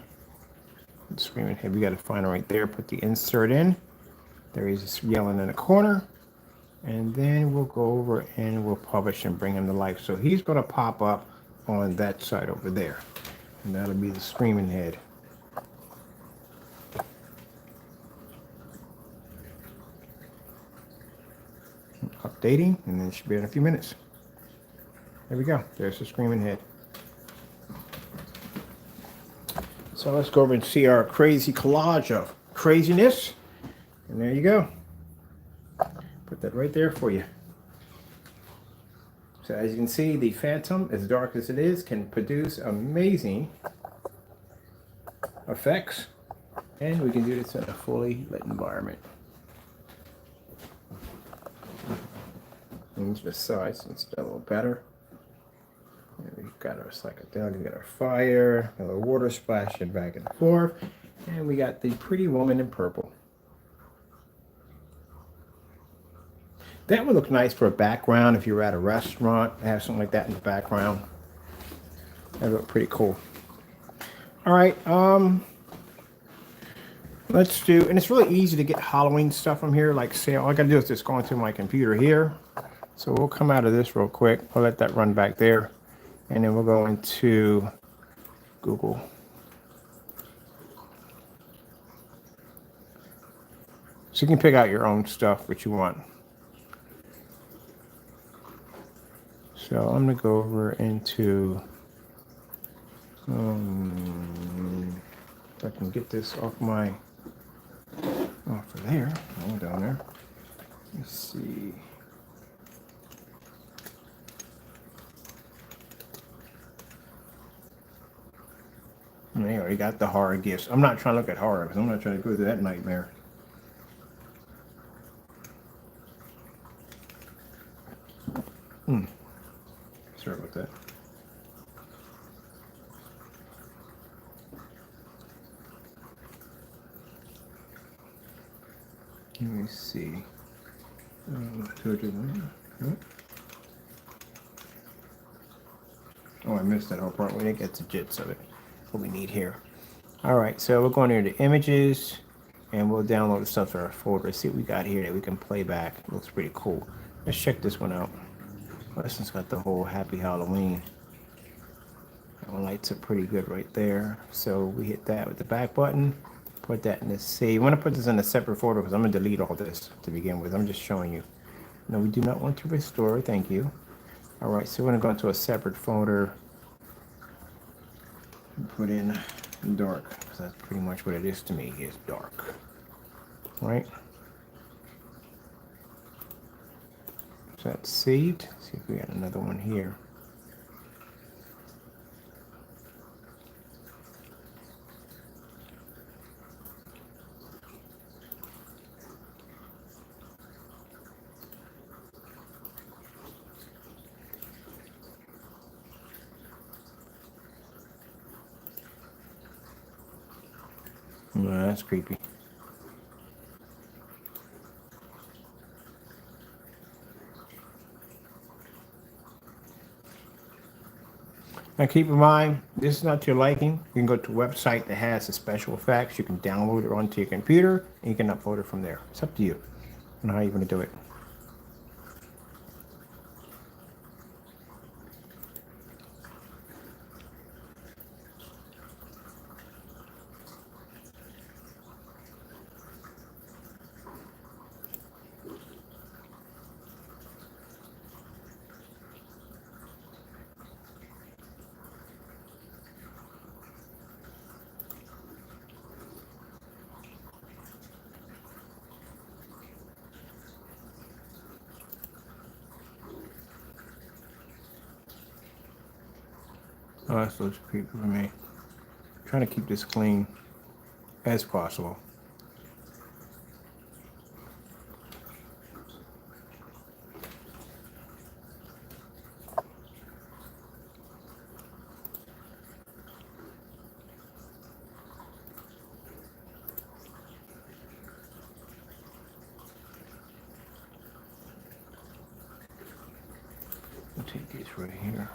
[SPEAKER 1] The screaming head, we got to find it right there. Put the insert in. There he's yelling in the corner. And then we'll go over and we'll publish and bring him to life. So he's going to pop up on that side over there. And that'll be the screaming head. Updating, and then it should be in a few minutes. There we go. There's the screaming head. So let's go over and see our crazy collage of craziness. And there you go. Put that right there for you. So as you can see, the Phantom, as dark as it is, can produce amazing effects. And we can do this in a fully lit environment. And the size, it's a little better. And we've got our psychedelic, we got our fire, a little water splashing back and forth. And we got the pretty woman in purple. That would look nice for a background if you were at a restaurant. Have something like that in the background. That would look pretty cool. All right, let's do, and it's really easy to get Halloween stuff from here. Like say, all I gotta do is just go into my computer here. So we'll come out of this real quick. We'll let that run back there. And then we'll go into Google. So you can pick out your own stuff, what you want. So I'm going to go over into, if I can get this off of there, down there. Let's see. I already got the horror gifts. I'm not trying to look at horror because I'm not trying to go through that nightmare. Sorry about that. Let me see. Oh, I missed that whole part. We didn't get the gist of it. What we need here. All right, so we're going into images, and we'll download the stuff to our folder. See what we got here that we can play back. It looks pretty cool. Let's check this one out. Well, this one's got the whole Happy Halloween. That one lights up pretty good right there. So we hit that with the back button. Put that in the save. I want to put this in a separate folder because I'm going to delete all this to begin with. I'm just showing you. No, we do not want to restore. Thank you. All right, so we're going to go into a separate folder. Put in dark, because that's pretty much what it is to me, is dark. Right? So that's saved. Let's see if we got another one here. That's creepy. Now keep in mind, this is not to your liking. You can go to a website that has the special effects. You can download it onto your computer and you can upload it from there. It's up to you on how you're going to do it. Oh, this looks creepy for me. I'm trying to keep this clean as possible. I'll take these right here.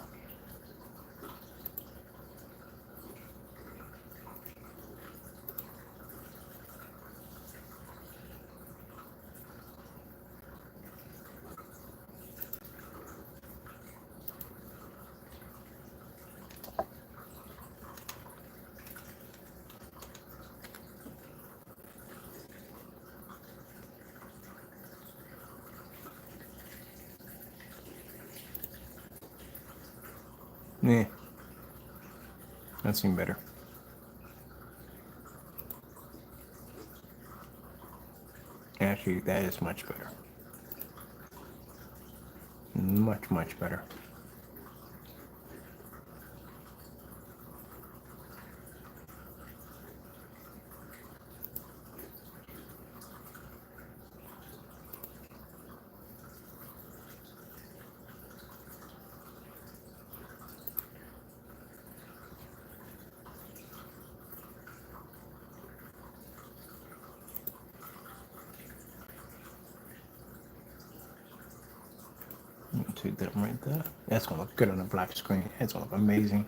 [SPEAKER 1] Yeah, that seemed better. Actually, that is much better. Much, much better. Take that right there. That's gonna look good on a black screen. It's gonna look amazing.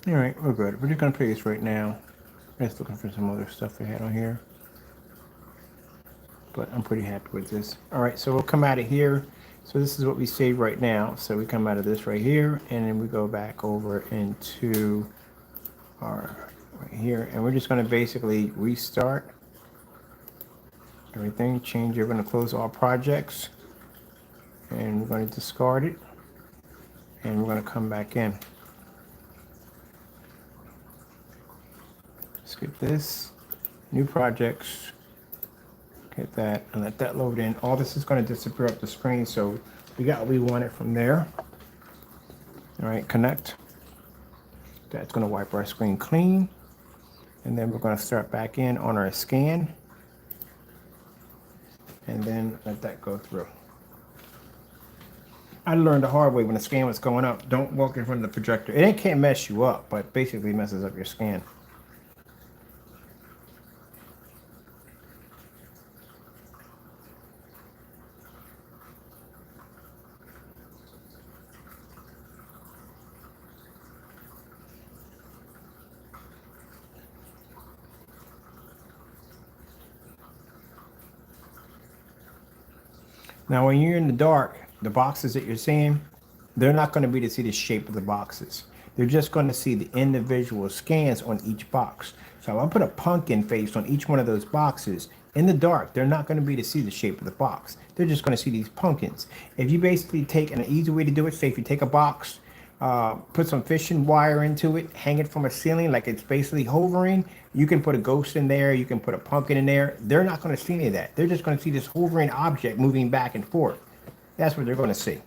[SPEAKER 1] All right, we're good. We're just gonna play this right now. Just looking for some other stuff we had on here, but I'm pretty happy with this. All right, so we'll come out of here. So this is what we save right now. So we come out of this right here, and then we go back over into our right here, and we're just going to basically restart everything. Change. We're going to close all projects, and we're going to discard it, and we're going to come back in. Skip this. New projects. Get that and let that load in. All this is going to disappear up the screen, so we got what we wanted from there. All right, connect. That's going to wipe our screen clean, and then we're going to start back in on our scan, and then let that go through. I learned the hard way when the scan was going up. Don't walk in front of the projector. It can't mess you up, but basically messes up your scan. Now, when you're in the dark, the boxes that you're seeing, they're not going to be to see the shape of the boxes. They're just going to see the individual scans on each box. So I'll put a pumpkin face on each one of those boxes. In the dark, they're not going to be to see the shape of the box. They're just going to see these pumpkins. If you basically take an easy way to do it, say if you take a box, put some fishing wire into it, hang it from a ceiling like it's basically hovering. You can put a ghost in there. You can put a pumpkin in there. They're not going to see any of that. They're just going to see this hovering object moving back and forth. That's what they're going to see.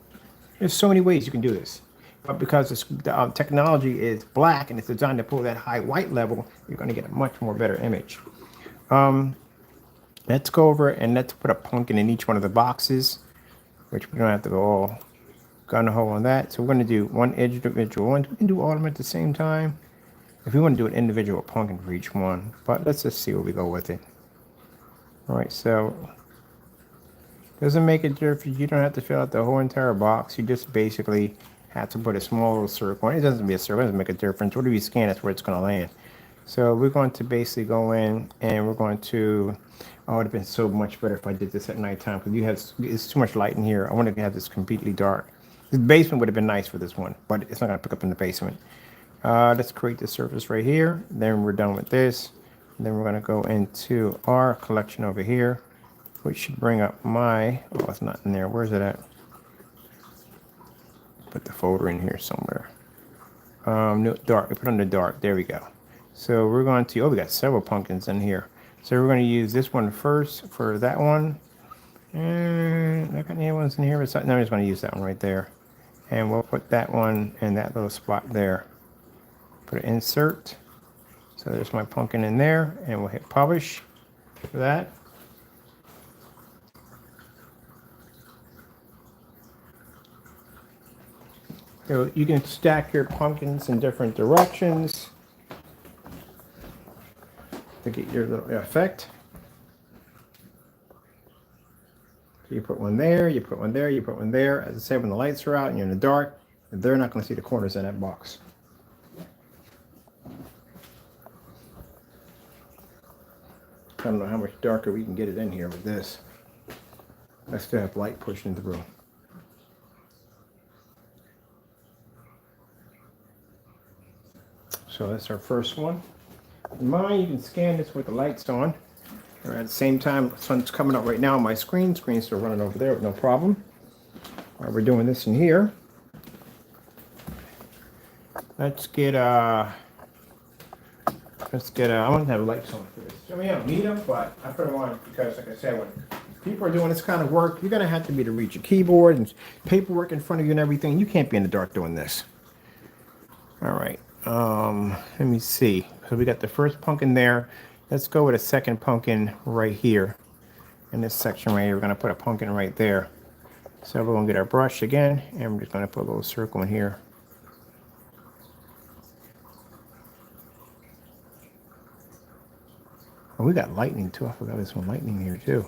[SPEAKER 1] There's so many ways you can do this. But because the technology is black and it's designed to pull that high white level, you're going to get a much more better image. Let's go over and let's put a pumpkin in each one of the boxes, which we don't have to go all gun-ho on that. So we're going to do one individual one. We can do all of them at the same time if we want to do an individual pumpkin for each one. But let's just see where we go with it. All right, so doesn't make it different. You don't have to fill out the whole entire box. You just basically have to put a small little circle. It doesn't be a circle. It doesn't make a difference. Whatever you scan, that's where it's going to land. So we're going to basically go in and we're going to. Oh, it would have been so much better if I did this at nighttime because it's too much light in here. I wanted to have this completely dark. The basement would have been nice for this one, but it's not going to pick up in the basement. Let's create the surface right here. Then we're done with this. Then we're going to go into our collection over here, which should bring up my. Oh, it's not in there. Where's it at? Put the folder in here somewhere. No, dark. I put on the dark. There we go. So we're going to. Oh, we got several pumpkins in here. So we're going to use this one first for that one. And I got any ones in here? No, I'm just going to use that one right there. And we'll put that one in that little spot there. Put an insert. So there's my pumpkin in there. And we'll hit publish for that. So you can stack your pumpkins in different directions to get your little effect. So you put one there, you put one there, you put one there. As I said, when the lights are out and you're in the dark, they're not going to see the corners in that box. I don't know how much darker we can get it in here with this. I still have light pushing through. So that's our first one. In mine, you can scan this with the lights on. Or at the same time, the sun's coming up right now on my screen. Screen's still running over there with no problem. While we're doing this in here, let's get I want to have lights on for this. I mean, I don't need them, but I put them on because, like I said, when people are doing this kind of work, you're going to have to be to reach your keyboard and paperwork in front of you and everything. You can't be in the dark doing this. All right. Let me see. So we got the first pumpkin there. Let's go with a second pumpkin right here. In this section right here, we're going to put a pumpkin right there. So we're going to get our brush again, and we're just going to put a little circle in here. Oh, we got lightning too. I forgot there's some lightning here too.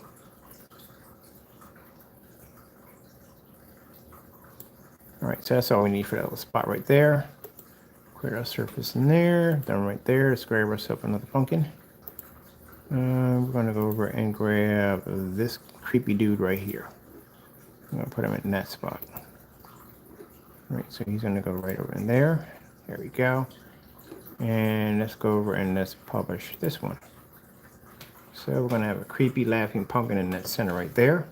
[SPEAKER 1] All right, so that's all we need for that little spot right there. Clear our surface in there. Done right there. Let's grab ourselves another pumpkin. We're going to go over and grab this creepy dude right here. I'm going to put him in that spot. All right, so he's going to go right over in there. There we go. And let's go over and let's publish this one. So we're going to have a creepy laughing pumpkin in that center right there.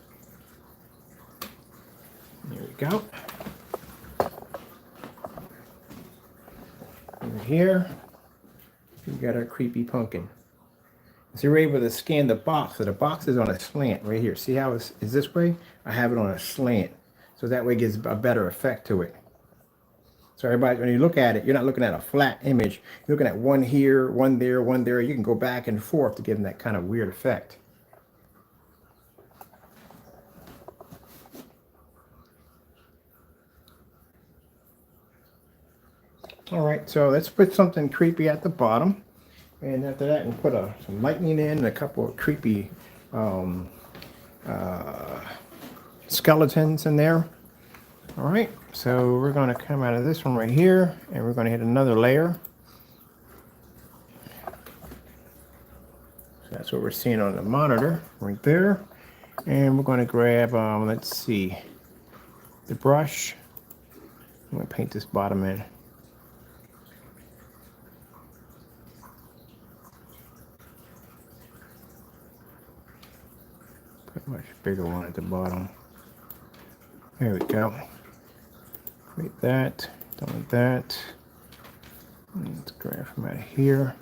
[SPEAKER 1] There we go. Over here, we got our creepy pumpkin. So you're able to scan the box. So the box is on a slant right here. See how it's this way? I have it on a slant. So that way it gives a better effect to it. So everybody, when you look at it, you're not looking at a flat image. You're looking at one here, one there, one there. You can go back and forth to give them that kind of weird effect. All right, so let's put something creepy at the bottom. And after that, we'll put some lightning in and a couple of creepy skeletons in there. All right, so we're going to come out of this one right here, and we're going to hit another layer. So that's what we're seeing on the monitor right there. And we're going to grab, let's see, the brush. I'm going to paint this bottom in. Put a much bigger one at the bottom. There we go. Create that. Done with that. Let's grab from out of here.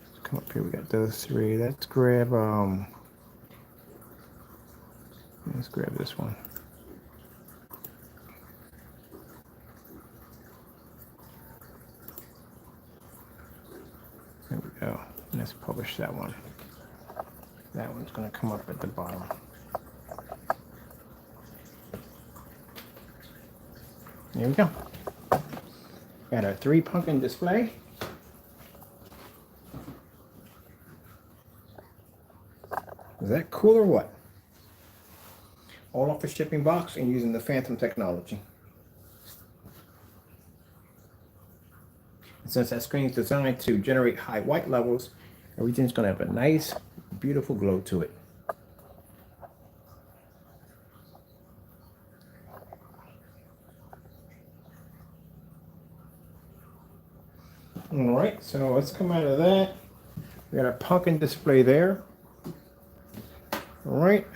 [SPEAKER 1] Let's come up here. We got those three. Let's grab this one. let's publish that one. That one's going to come up at the bottom. There we go. Got our 3 pumpkin display. Is that cool or what? All off the shipping box and using the Phantom technology. And since that screen is designed to generate high white levels, everything's going to have a nice, beautiful glow to it. All right, so let's come out of that. We got our pumpkin display there. All right.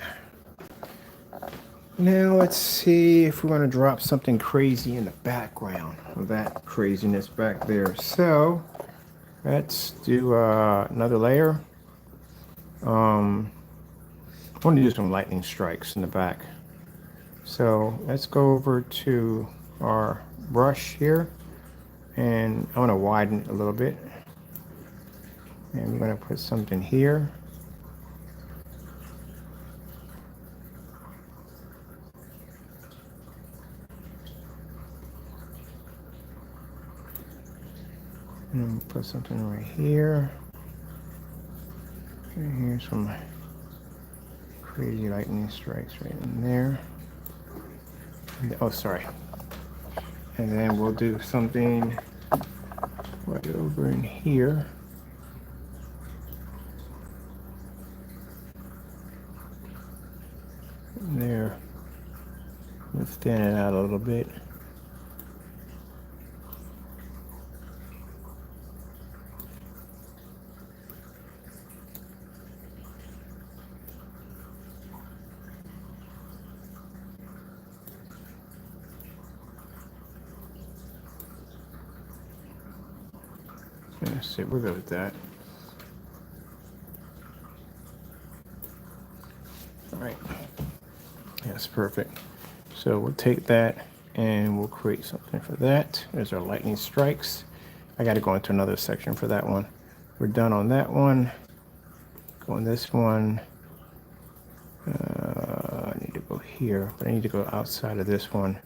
[SPEAKER 1] Now let's see if we want to drop something crazy in the background of that craziness back there. So let's do another layer. I want to do some lightning strikes in the back. So let's go over to our brush here, and I want to widen it a little bit. And we're going to put something here. And put something right here. And here's some crazy lightning strikes right in there. Oh, sorry. And then we'll do something right over in here. And there. Let's thin it out a little bit. Let's see, we're good with that. All right, that's perfect. So we'll take that and we'll create something for that. There's our lightning strikes. I got to go into another section for that one. We're done on that one. Go on this one. I need to go here, but I need to go outside of this one.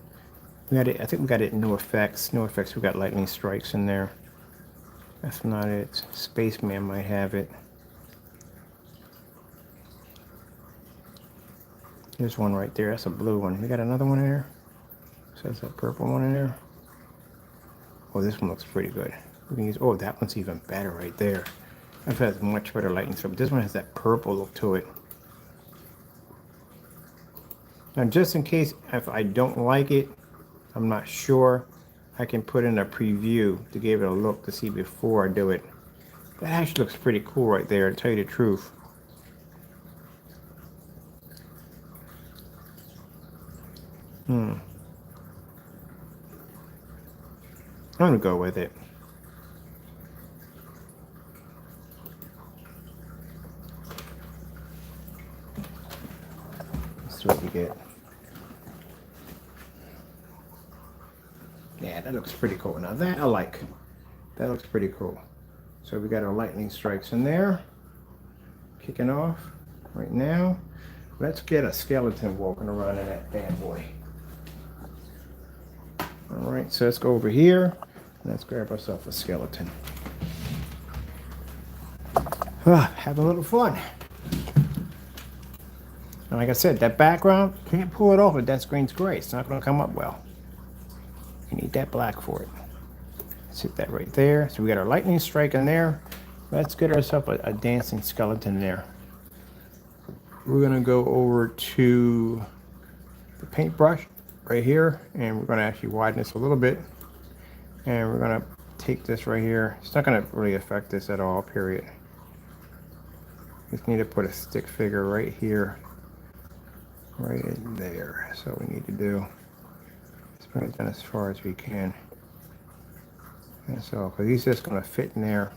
[SPEAKER 1] We got it. I think we got it in no effects. No effects. We got lightning strikes in there. That's not it. Spaceman might have it. There's one right there. That's a blue one. We got another one in there. So that's a purple one in there. Oh, this one looks pretty good. We can use. Oh, that one's even better right there. That has much better lightning strike. But this one has that purple look to it. Now, just in case if I don't like it, I'm not sure, I can put in a preview to give it a look to see before I do it. That actually looks pretty cool right there, to tell you the truth. I'm gonna go with it. Let's see what we get. Yeah, that looks pretty cool. Now that I like. That looks pretty cool. So we got our lightning strikes in there. Kicking off right now. Let's get a skeleton walking around in that bad boy. All right, so let's go over here. Let's grab ourselves a skeleton. Have a little fun. And like I said, that background, can't pull it off if that screen's gray. It's not going to come up well. You need that black for it. Let's hit that right there. So we got our lightning strike in there. Let's get ourselves a dancing skeleton there. We're going to go over to the paintbrush right here, and we're going to actually widen this a little bit. And we're going to take this right here. It's not going to really affect this at all, period. Just need to put a stick figure right here, right in there. That's what we need to do. Let's bring it down as far as we can. That's all, because he's just going to fit in there,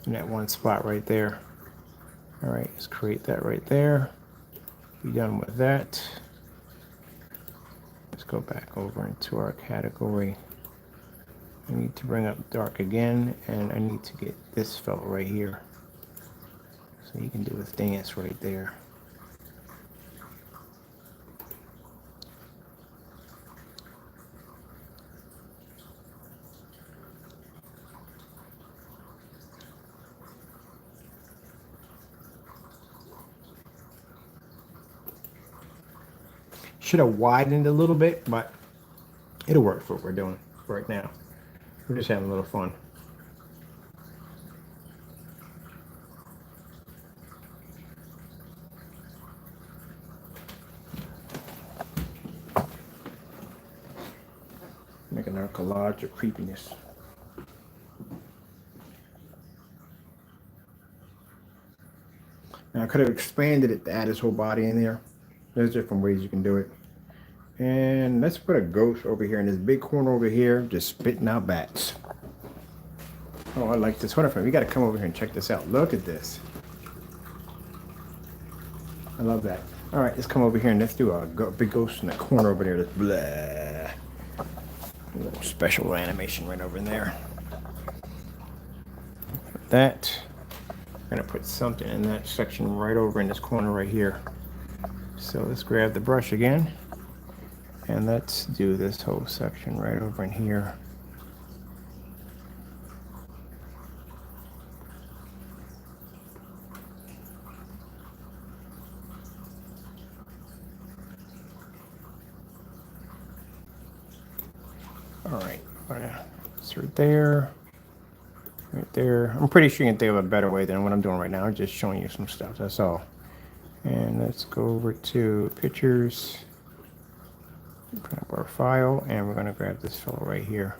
[SPEAKER 1] in that one spot right there. All right, let's create that right there. Be done with that. Let's go back over into our category I need to bring up dark again, and I need to get this fellow right here. So you can do his dance right there. Should have widened a little bit, but it'll work for what we're doing right now. We're just having a little fun. Making our collage of creepiness. Now I could have expanded it to add his whole body in there. There's different ways you can do it. And let's put a ghost over here in this big corner over here, just spitting out bats. Oh, I like this. Hold on for a minute. We got to come over here and check this out. Look at this. I love that. All right, let's come over here and let's do a big ghost in the corner over there. That's blah. A little special animation right over in there. Like that. I'm going to put something in that section right over in this corner right here. So let's grab the brush again. And let's do this whole section right over in here. All right, it's right there, right there. I'm pretty sure you can think of a better way than what I'm doing right now. I'm just showing you some stuff, that's all. And let's go over to pictures. Open up our file, and we're going to grab this fellow right here.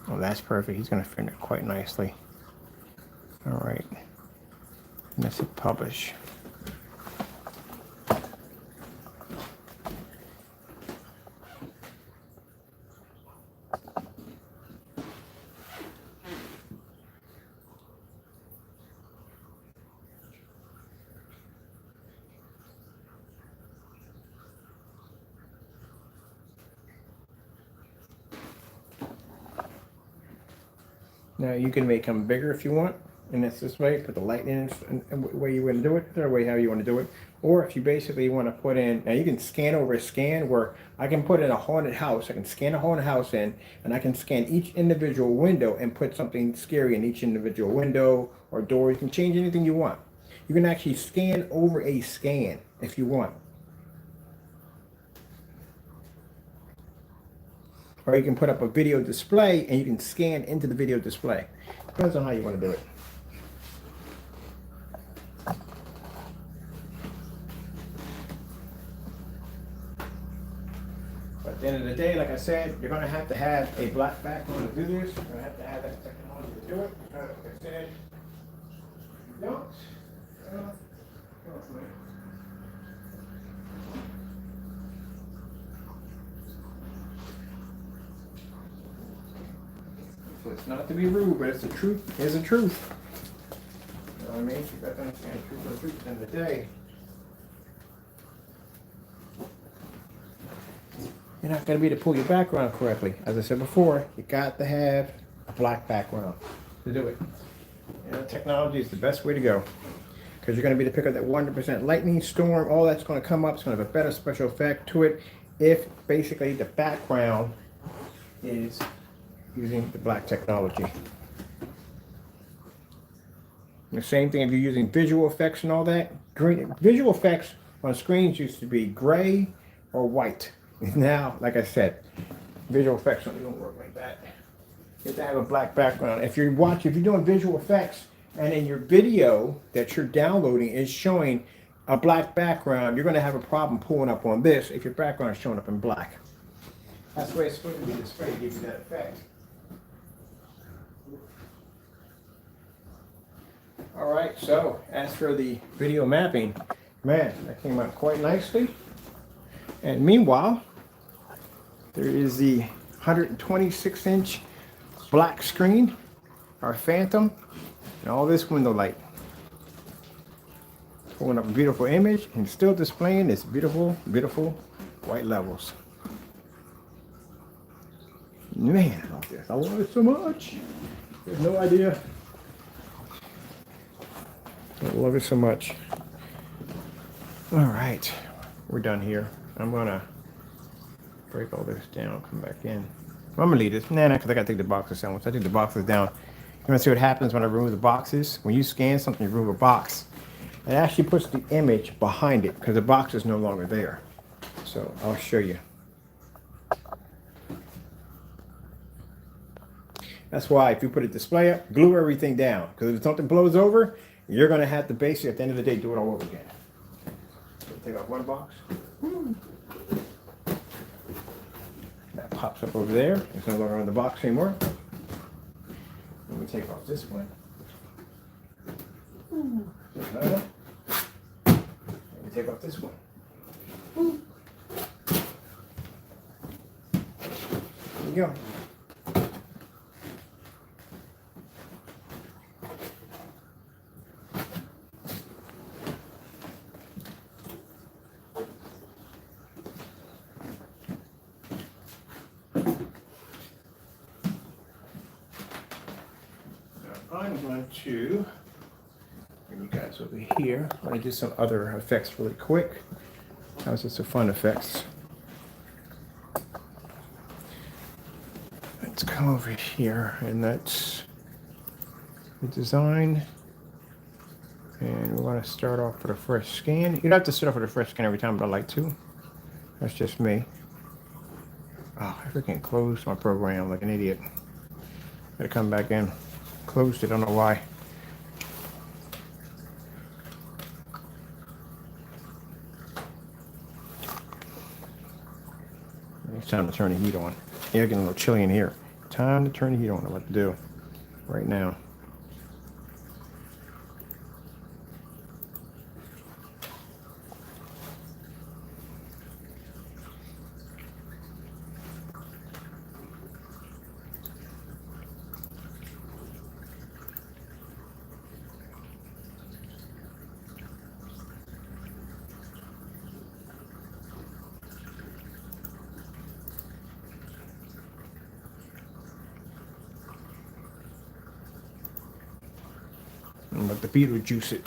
[SPEAKER 1] Oh, that's perfect. He's going to fit in it quite nicely. All right. And let's hit publish. Now you can make them bigger if you want, and that's this way. Put the light in the way you want to do it, the way how you want to do it. Or if you basically want to put in, now you can scan over a scan where I can put in a haunted house. I can scan a haunted house in, and I can scan each individual window and put something scary in each individual window or door. You can change anything you want. You can actually scan over a scan if you want. Or you can put up a video display and you can scan into the video display. Depends on how you want to do it. But at the end of the day, like I said, you're going to have a black background to do this. You're going to have that technology to do it. Like I said, you don't. So it's not to be rude, but it's the truth. It's the truth. You know what I mean? You got to understand the truth of the truth at the end of the day. You're not going to be able to pull your background correctly. As I said before, you got to have a black background to do it. You know, technology is the best way to go. Because you're going to be able to pick up that 100% lightning storm. All that's going to come up. It's going to have a better special effect to it if basically the background is using the black technology. The same thing if you're using visual effects and all that. Green visual effects on screens used to be gray or white. Now, like I said, visual effects don't work like that. You have to have a black background. If you're doing visual effects and in your video that you're downloading is showing a black background, you're going to have a problem pulling up on this if your background is showing up in black. That's the way it's supposed to be displayed to give you that effect. All right, so as for the video mapping, man, that came out quite nicely. And meanwhile, there is the 126-inch black screen, our Phantom, and all this window light. pulling up a beautiful image and still displaying its beautiful, beautiful white levels. Man, I love this. I love it so much. There's no idea. I love it so much. All right, we're done here. I'm gonna break all this down, come back in. I'm gonna leave this. Nah, because I gotta take the boxes down. Once I take the boxes down, you wanna see what happens when I remove the boxes? When you scan something, you remove a box. It actually puts the image behind it because the box is no longer there. So I'll show you. That's why if you put a display up, glue everything down. Because if something blows over, you're gonna have to basically at the end of the day do it all over again. So take off one box. That pops up over there. It's no longer on the box anymore. Let me take off this one. Another one. Let me take off this one. There you go. I'm going to bring you guys over here. I'm going to do some other effects really quick. That was just some fun effects. Let's come over here, and that's the design. And we want to start off with a fresh scan. You don't have to start off with a fresh scan every time, but I like to. That's just me. Oh, I freaking closed my program like an idiot. Gotta come back in. Closed it, I don't know why. It's time to turn the heat on. Yeah, getting a little chilly in here. Time to turn the heat on. I'm about to do right now. And let the beetle juice it.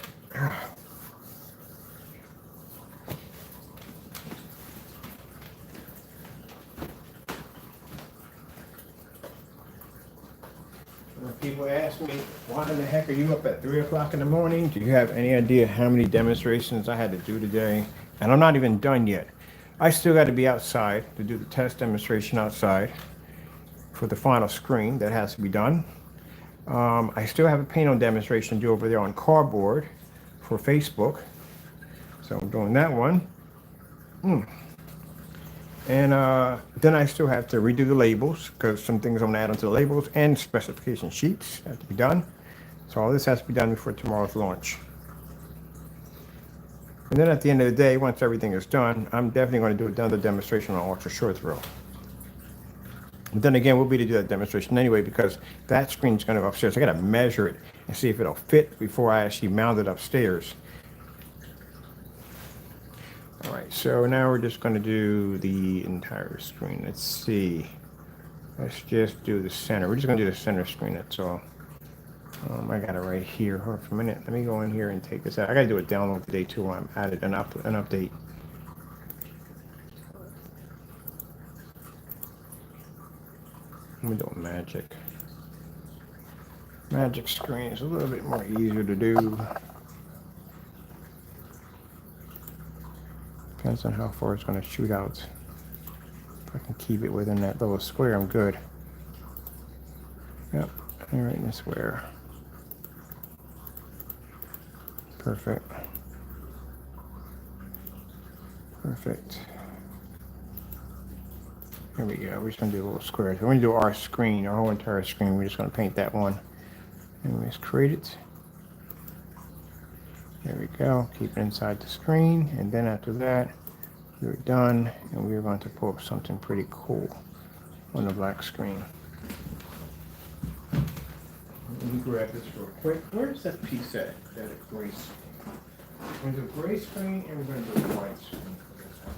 [SPEAKER 1] When people ask me, why in the heck are you up at 3 o'clock in the morning? Do you have any idea how many demonstrations I had to do today? And I'm not even done yet. I still got to be outside to do the test demonstration outside for the final screen that has to be done. I still have a paint-on demonstration to do over there on cardboard for Facebook. So I'm doing that one. And then I still have to redo the labels because some things I'm going to add onto the labels and specification sheets have to be done. So all this has to be done before tomorrow's launch. And then at the end of the day, once everything is done, I'm definitely going to do another demonstration on ultra short throw. But then again, we'll be to do that demonstration anyway because that screen's going to go upstairs. I got to measure it and see if it'll fit before I actually mount it upstairs. All right, so now we're just going to do the entire screen. Let's see. Let's just do the center. We're just going to do the center screen, that's all. I got it right here. Hold on for a minute. Let me go in here and take this out. I got to do a download today too while I'm at it, an update. I'm doing magic. Magic screen is a little bit more easier to do. Depends on how far it's going to shoot out. If I can keep it within that little square, I'm good. Yep, right in the square. Perfect. Perfect. There we go. We're just going to do a little square. So we're going to do our screen, our whole entire screen. We're just going to paint that one. And we just create it. There we go. Keep it inside the screen. And then after that, we're done. And we're going to pull up something pretty cool on the black screen. Let me grab this real quick. Where's that piece at? That erase. We're going to do gray screen and we're going to do white screen for this one.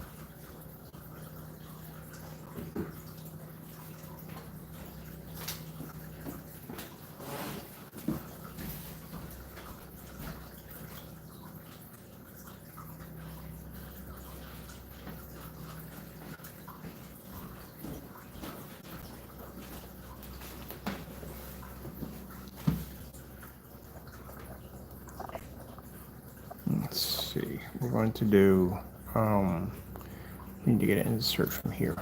[SPEAKER 1] Let's see, we're going to do, we need to get an insert from here.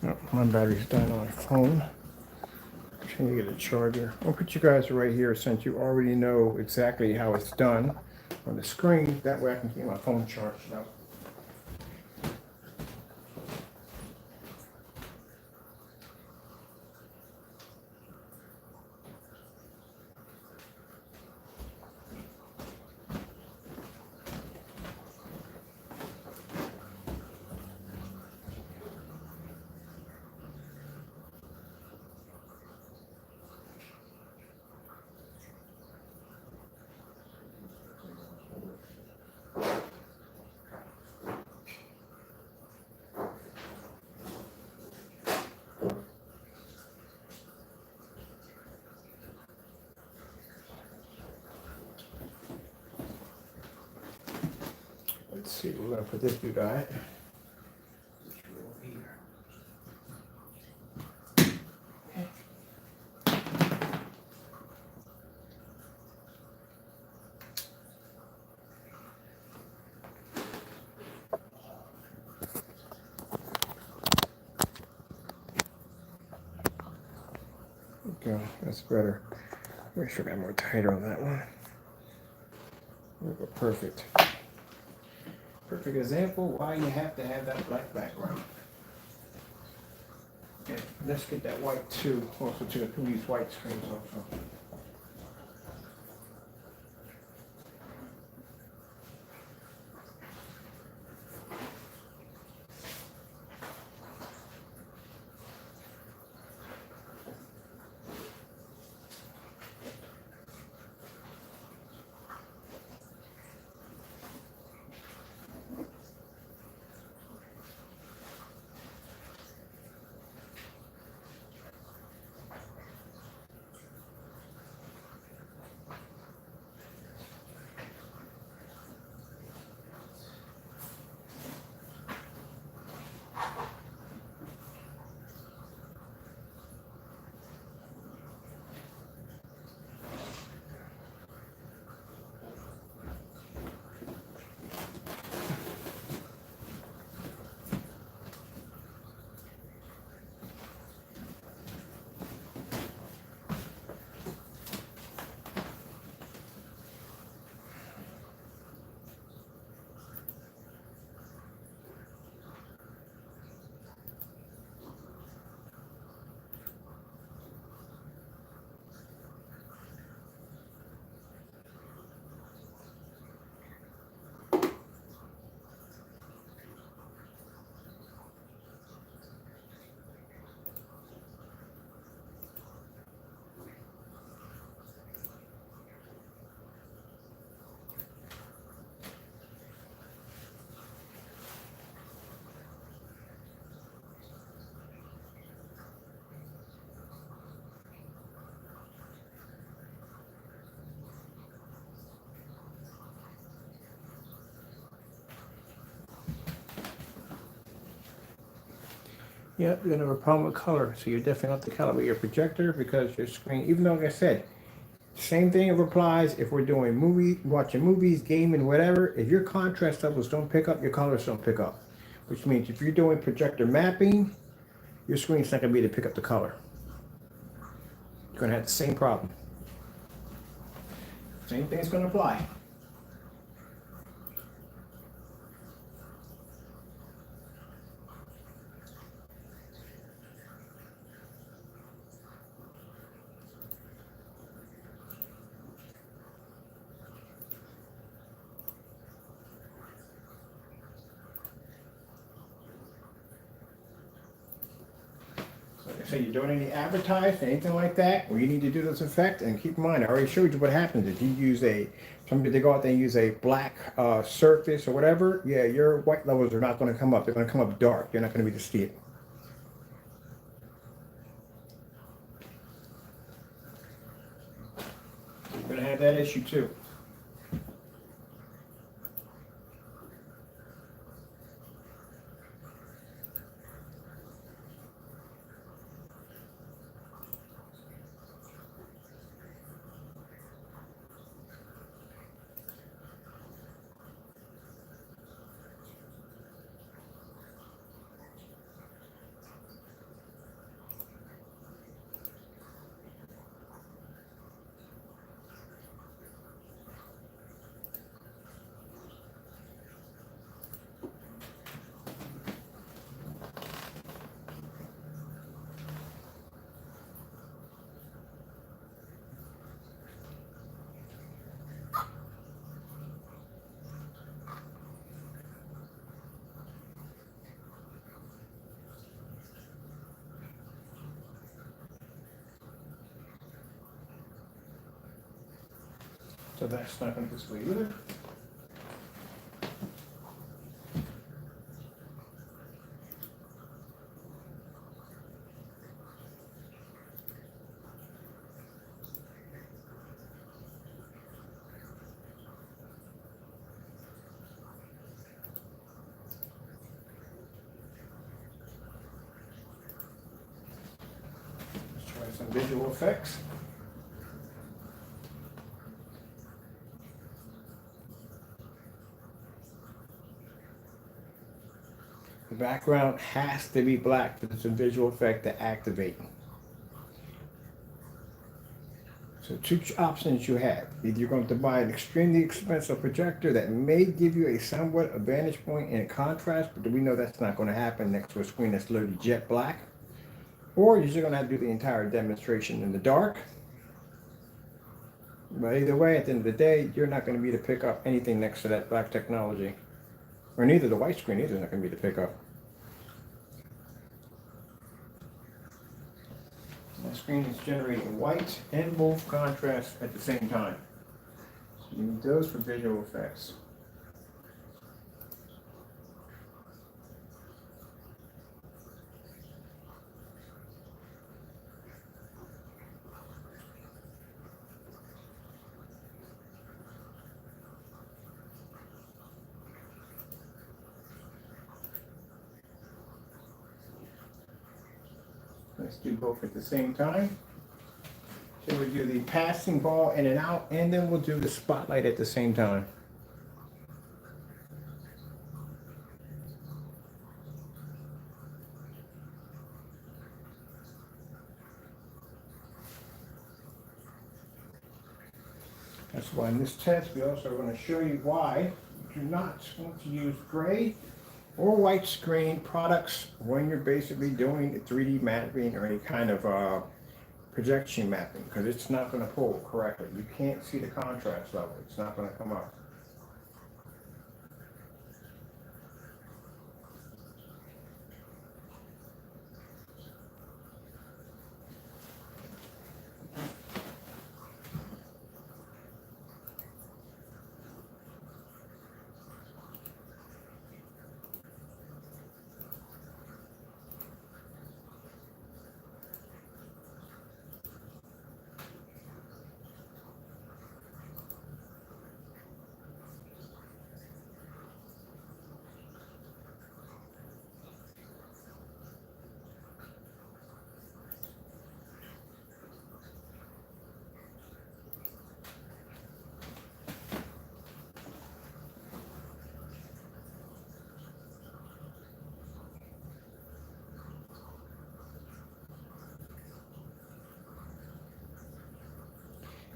[SPEAKER 1] Oh, my battery's dying on my phone. I'm trying to get a charger. I'll put you guys right here since you already know exactly how it's done on the screen. That way I can get my phone charged up. Let's see, we're going to put this guy. Go. That's better. Make sure I got more tighter on that one. Perfect. Perfect example why you have to have that black background. Okay, let's get that white too. Also, to use white screens also. Yeah, you're gonna have a problem with color, so you definitely have to calibrate your projector because your screen, even though, like I said, Same thing applies if we're doing watching movies, gaming, whatever. If your contrast levels don't pick up, your colors don't pick up. Which means if you're doing projector mapping, your screen's not going to be able to pick up the color. You're going to have the same problem. Same thing's going to apply. So you're doing any advertising, anything like that, where you need to do this effect, and keep in mind, I already showed you what happens if you use somebody they go out there and use a black surface or whatever, yeah, your white levels are not going to come up. They're going to come up dark. You're not going to be able to see it. You're going to have that issue too. So that's not going to display either. Let's try some visual effects. The background has to be black for this visual effect to activate. So two options you have. Either you're going to buy an extremely expensive projector that may give you a somewhat advantage point in contrast, but we know that's not going to happen next to a screen that's literally jet black. Or you're just going to have to do the entire demonstration in the dark. But either way, at the end of the day, you're not going to be able to pick up anything next to that black technology. Or neither the white screen either is not going to be able to pick up. The screen is generating white and both contrasts at the same time. So you need those for visual effects. Let's do both at the same time. So we'll do the passing ball in and out, and then we'll do the spotlight at the same time. That's why in this test we also are going to show you why you do not want to use gray or white screen products when you're basically doing 3D mapping or any kind of projection mapping, because it's not going to pull correctly. You can't see the contrast level. It's not going to come up.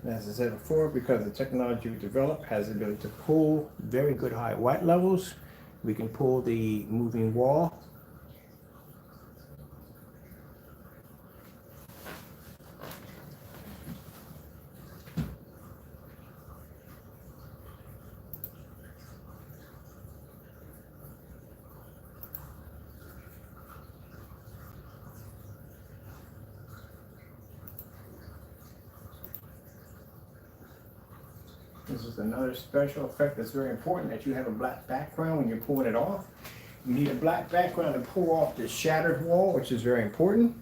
[SPEAKER 1] And as I said before, because the technology we developed has the ability to pull very good high white levels, we can pull the moving wall. This is another special effect that's very important, that you have a black background when you're pulling it off. You need a black background to pull off this shattered wall, which is very important.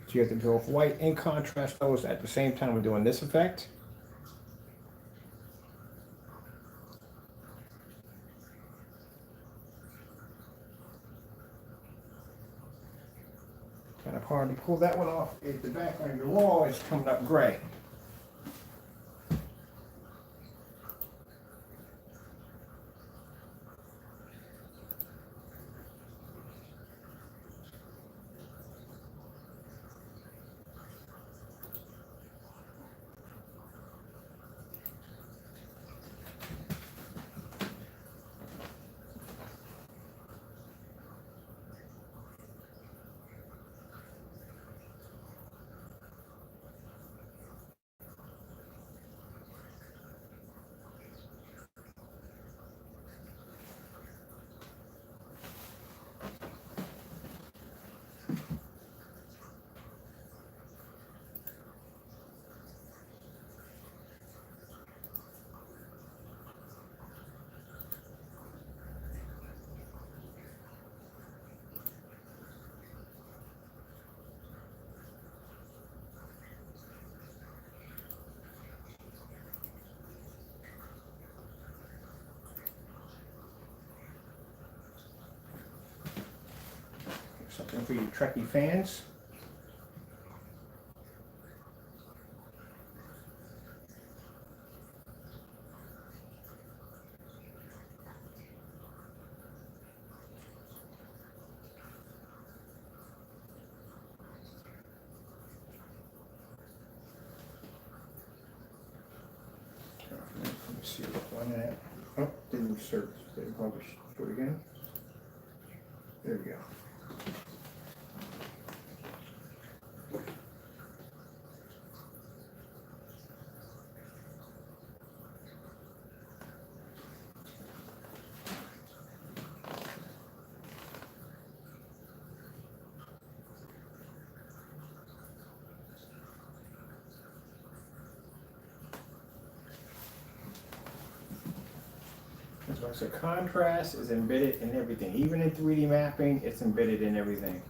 [SPEAKER 1] So you have to do both white and contrast those at the same time we're doing this effect. Kind of hard to pull that one off if the background of your wall is coming up gray. Something for you Trekkie fans. Let me see what one at. Oh, didn't search. Didn't publish. Do it again. There we go. So contrast is embedded in everything. Even in 3D mapping, it's embedded in everything.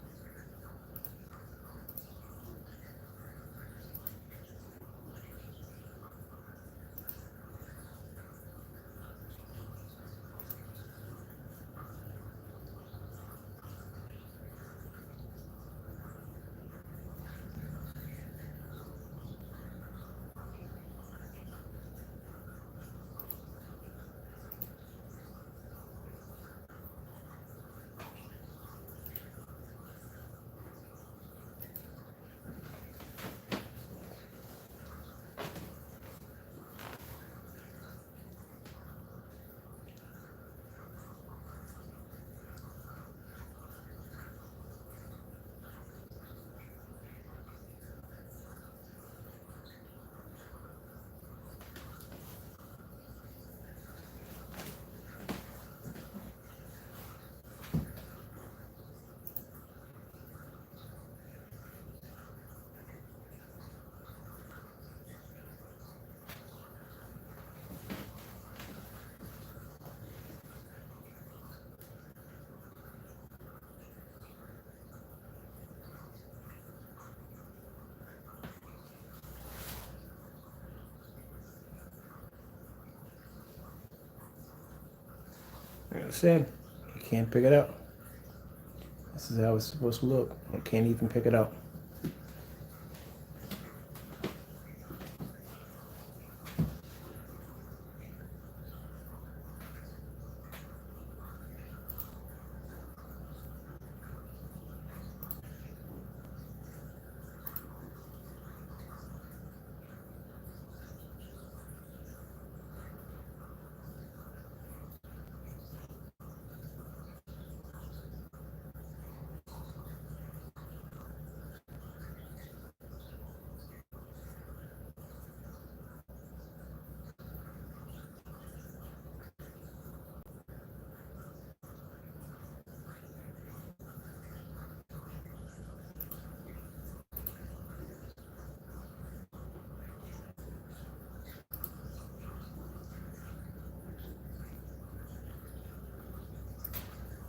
[SPEAKER 1] Like I said, you can't pick it up. This is how it's supposed to look. You can't even pick it up.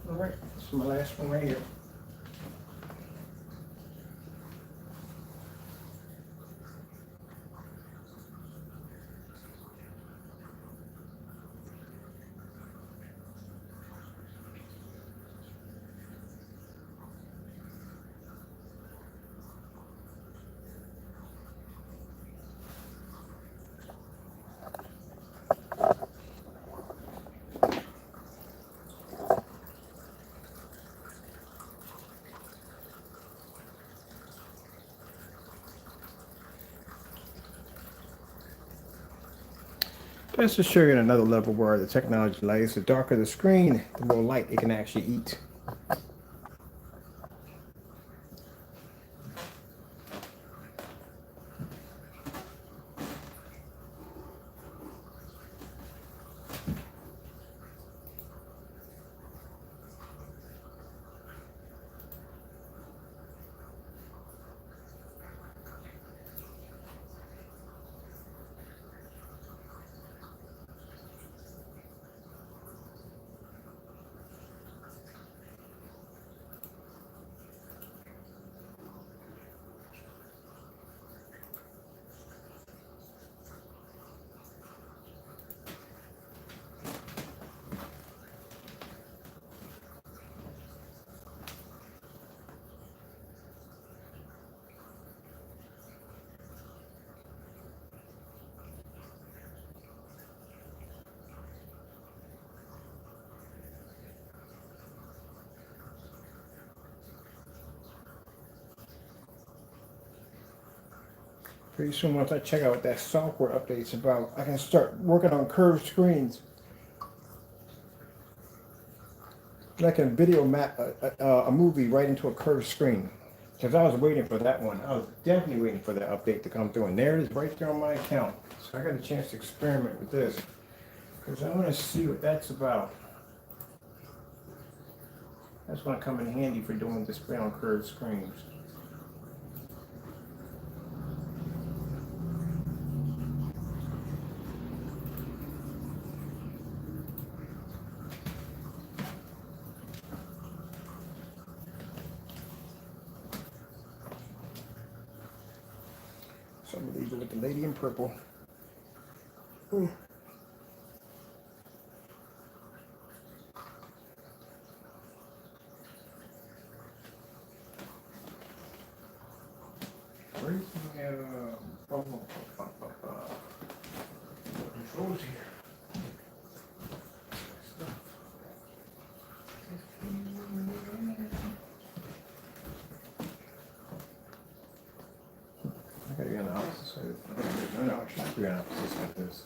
[SPEAKER 1] All right, this is my last one right here. Just to show you another level where the technology lies. The darker the screen, the more light it can actually eat. Pretty soon, once I check out what that software update's about, I can start working on curved screens. I can video map a movie right into a curved screen. Because I was waiting for that one. I was definitely waiting for that update to come through. And there it is right there on my account. So I got a chance to experiment with this. Because I want to see what that's about. That's going to come in handy for doing display on curved screens. So I'm going to leave it with the lady in purple. Ooh. Where's my controls here? I gotta be on the opposite side. No, I should be on the opposite side of this.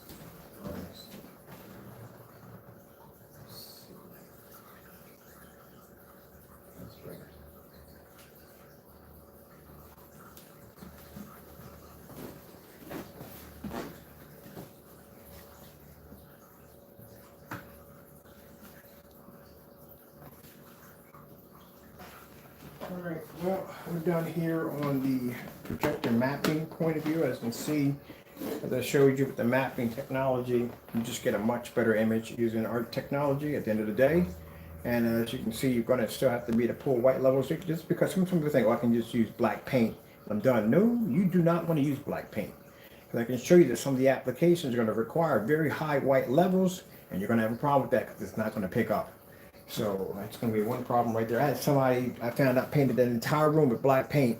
[SPEAKER 1] That's right. Alright, well, we're down here on the projector mapping point of view. As you can see, as I showed you with the mapping technology, you just get a much better image using our technology at the end of the day. And as you can see, you're going to still have to be to pull white levels just because some people think, oh, I can just use black paint. I'm done. No, you do not want to use black paint. Because I can show you that some of the applications are going to require very high white levels, and you're going to have a problem with that because it's not going to pick up. So that's going to be one problem right there. I had somebody, I found out, painted an entire room with black paint,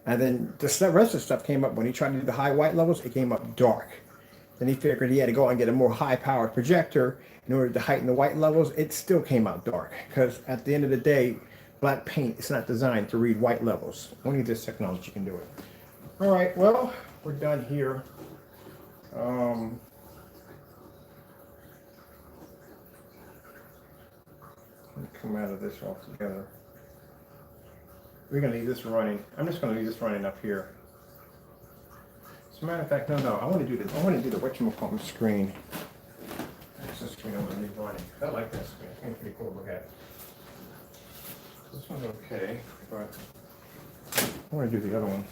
[SPEAKER 1] and then the rest of the stuff came up. When he tried to do the high white levels, it came up dark. Then he figured he had to go and get a more high-powered projector in order to heighten the white levels. It still came out dark because at the end of the day, black paint is not designed to read white levels. Only this technology can do it. All right, well, we're done here. Come out of this altogether. We're gonna leave this running. I'm just gonna leave this running up here. As a matter of fact, no, I want to do this. I want to do the whatchamacallit screen. That's the screen I want to leave running. I like that screen. It's pretty cool to look at. This one's okay, but I want to do the other one.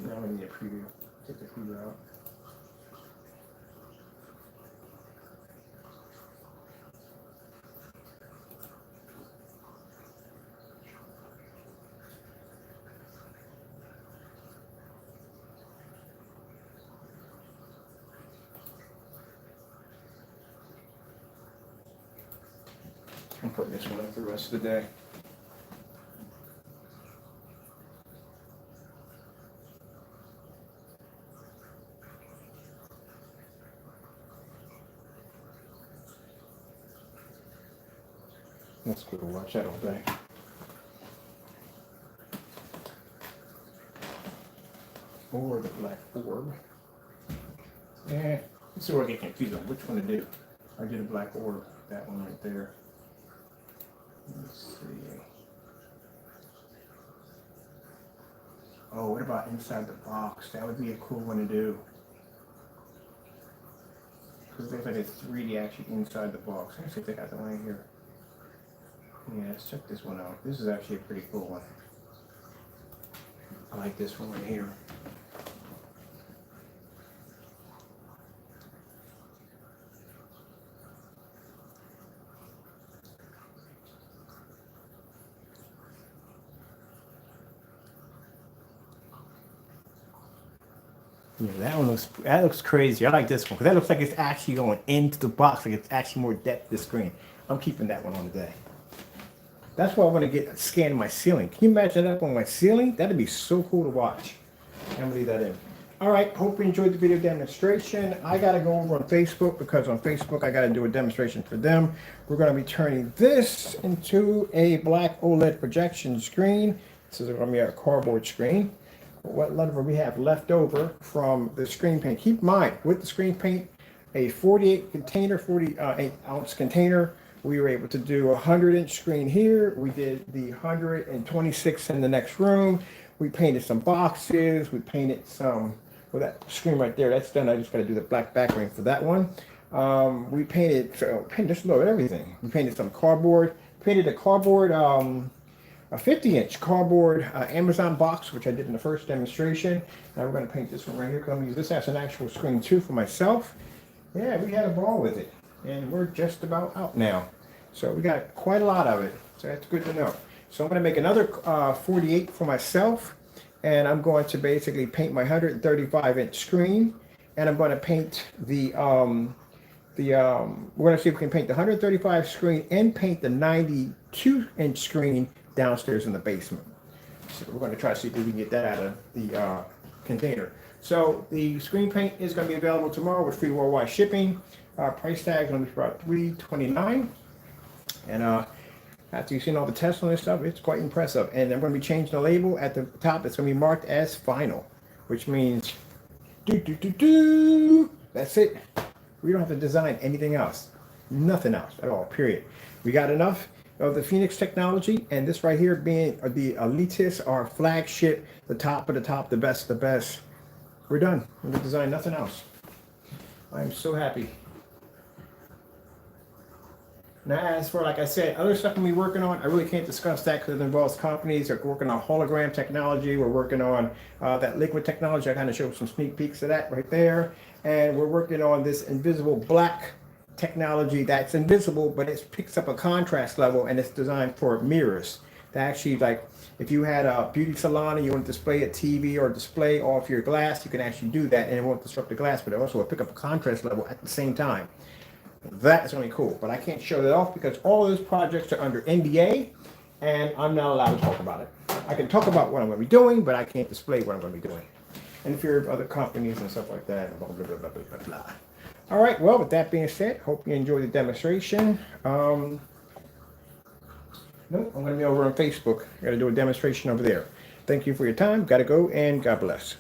[SPEAKER 1] Now we need a preview. Take the preview out. I'm putting this one up for the rest of the day. That's good to watch that all day. Or the black orb. Yeah, this is where I get confused on which one to do. I did a black orb, that one right there. Let's see. Oh, what about inside the box? That would be a cool one to do. Because it looks like it's 3D actually inside the box. Let me see if they got the one in here. Yeah, let's check this one out. This is actually a pretty cool one. I like this one right here. Yeah, that looks crazy. I like this one because that looks like it's actually going into the box, like it's actually more depth to the screen. I'm keeping that one on today. That's why I want to get scanning my ceiling. Can you imagine that up on my ceiling? That'd be so cool to watch. I'm gonna leave that in. All right, hope you enjoyed the video demonstration. I gotta go over on Facebook because on Facebook I gotta do a demonstration for them. We're gonna be turning this into a black OLED projection screen. This is gonna be our cardboard screen. Whatever we have left over from the screen paint. Keep in mind, with the screen paint, a 48 ounce container, we were able to do a 100-inch screen here. We did the 126 in the next room. We painted some boxes. We painted some, well, that screen right there, that's done. I just got to do the black background for that one. We painted just about everything. We painted some cardboard, painted a cardboard, a 50-inch cardboard Amazon box, which I did in the first demonstration. Now we're going to paint this one right here. I'm going to use this as an actual screen too for myself. Yeah, we had a ball with it, and we're just about out now. So we got quite a lot of it, so that's good to know. So I'm going to make another 48 for myself, and I'm going to basically paint my 135-inch screen, and I'm going to paint the we're going to see if we can paint the 135 screen and paint the 92-inch screen downstairs in the basement. So we're going to try to see if we can get that out of the container. So the screen paint is going to be available tomorrow with free worldwide shipping. Price tag is going to be about $329. And after you've seen all the tests on this stuff, it's quite impressive. And I'm going to be changing the label at the top. It's going to be marked as final, which means that's it. We don't have to design anything else. Nothing else at all, period. We got enough of the Phoenix technology, and this right here being the Elitist, our flagship, the top of the top, the best of the best. We're done. We're going to design nothing else. I'm so happy. Now, as for, like I said, other stuff I'm working on, I really can't discuss that because it involves companies that are working on hologram technology. We're working on that liquid technology. I kind of showed some sneak peeks of that right there. And we're working on this invisible black technology that's invisible, but it picks up a contrast level, and it's designed for mirrors. That actually, like, if you had a beauty salon and you want to display a TV or display off your glass, you can actually do that, and it won't disrupt the glass, but it also will pick up a contrast level at the same time. That is going to be cool, but I can't show that off because all those projects are under NDA, and I'm not allowed to talk about it. I can talk about what I'm going to be doing, but I can't display what I'm going to be doing. And if you're other companies and stuff like that, blah, blah, blah, blah, blah, blah, blah. All right, well, with that being said, hope you enjoyed the demonstration. Nope, I'm going to be over on Facebook. I got to do a demonstration over there. Thank you for your time. Got to go, and God bless.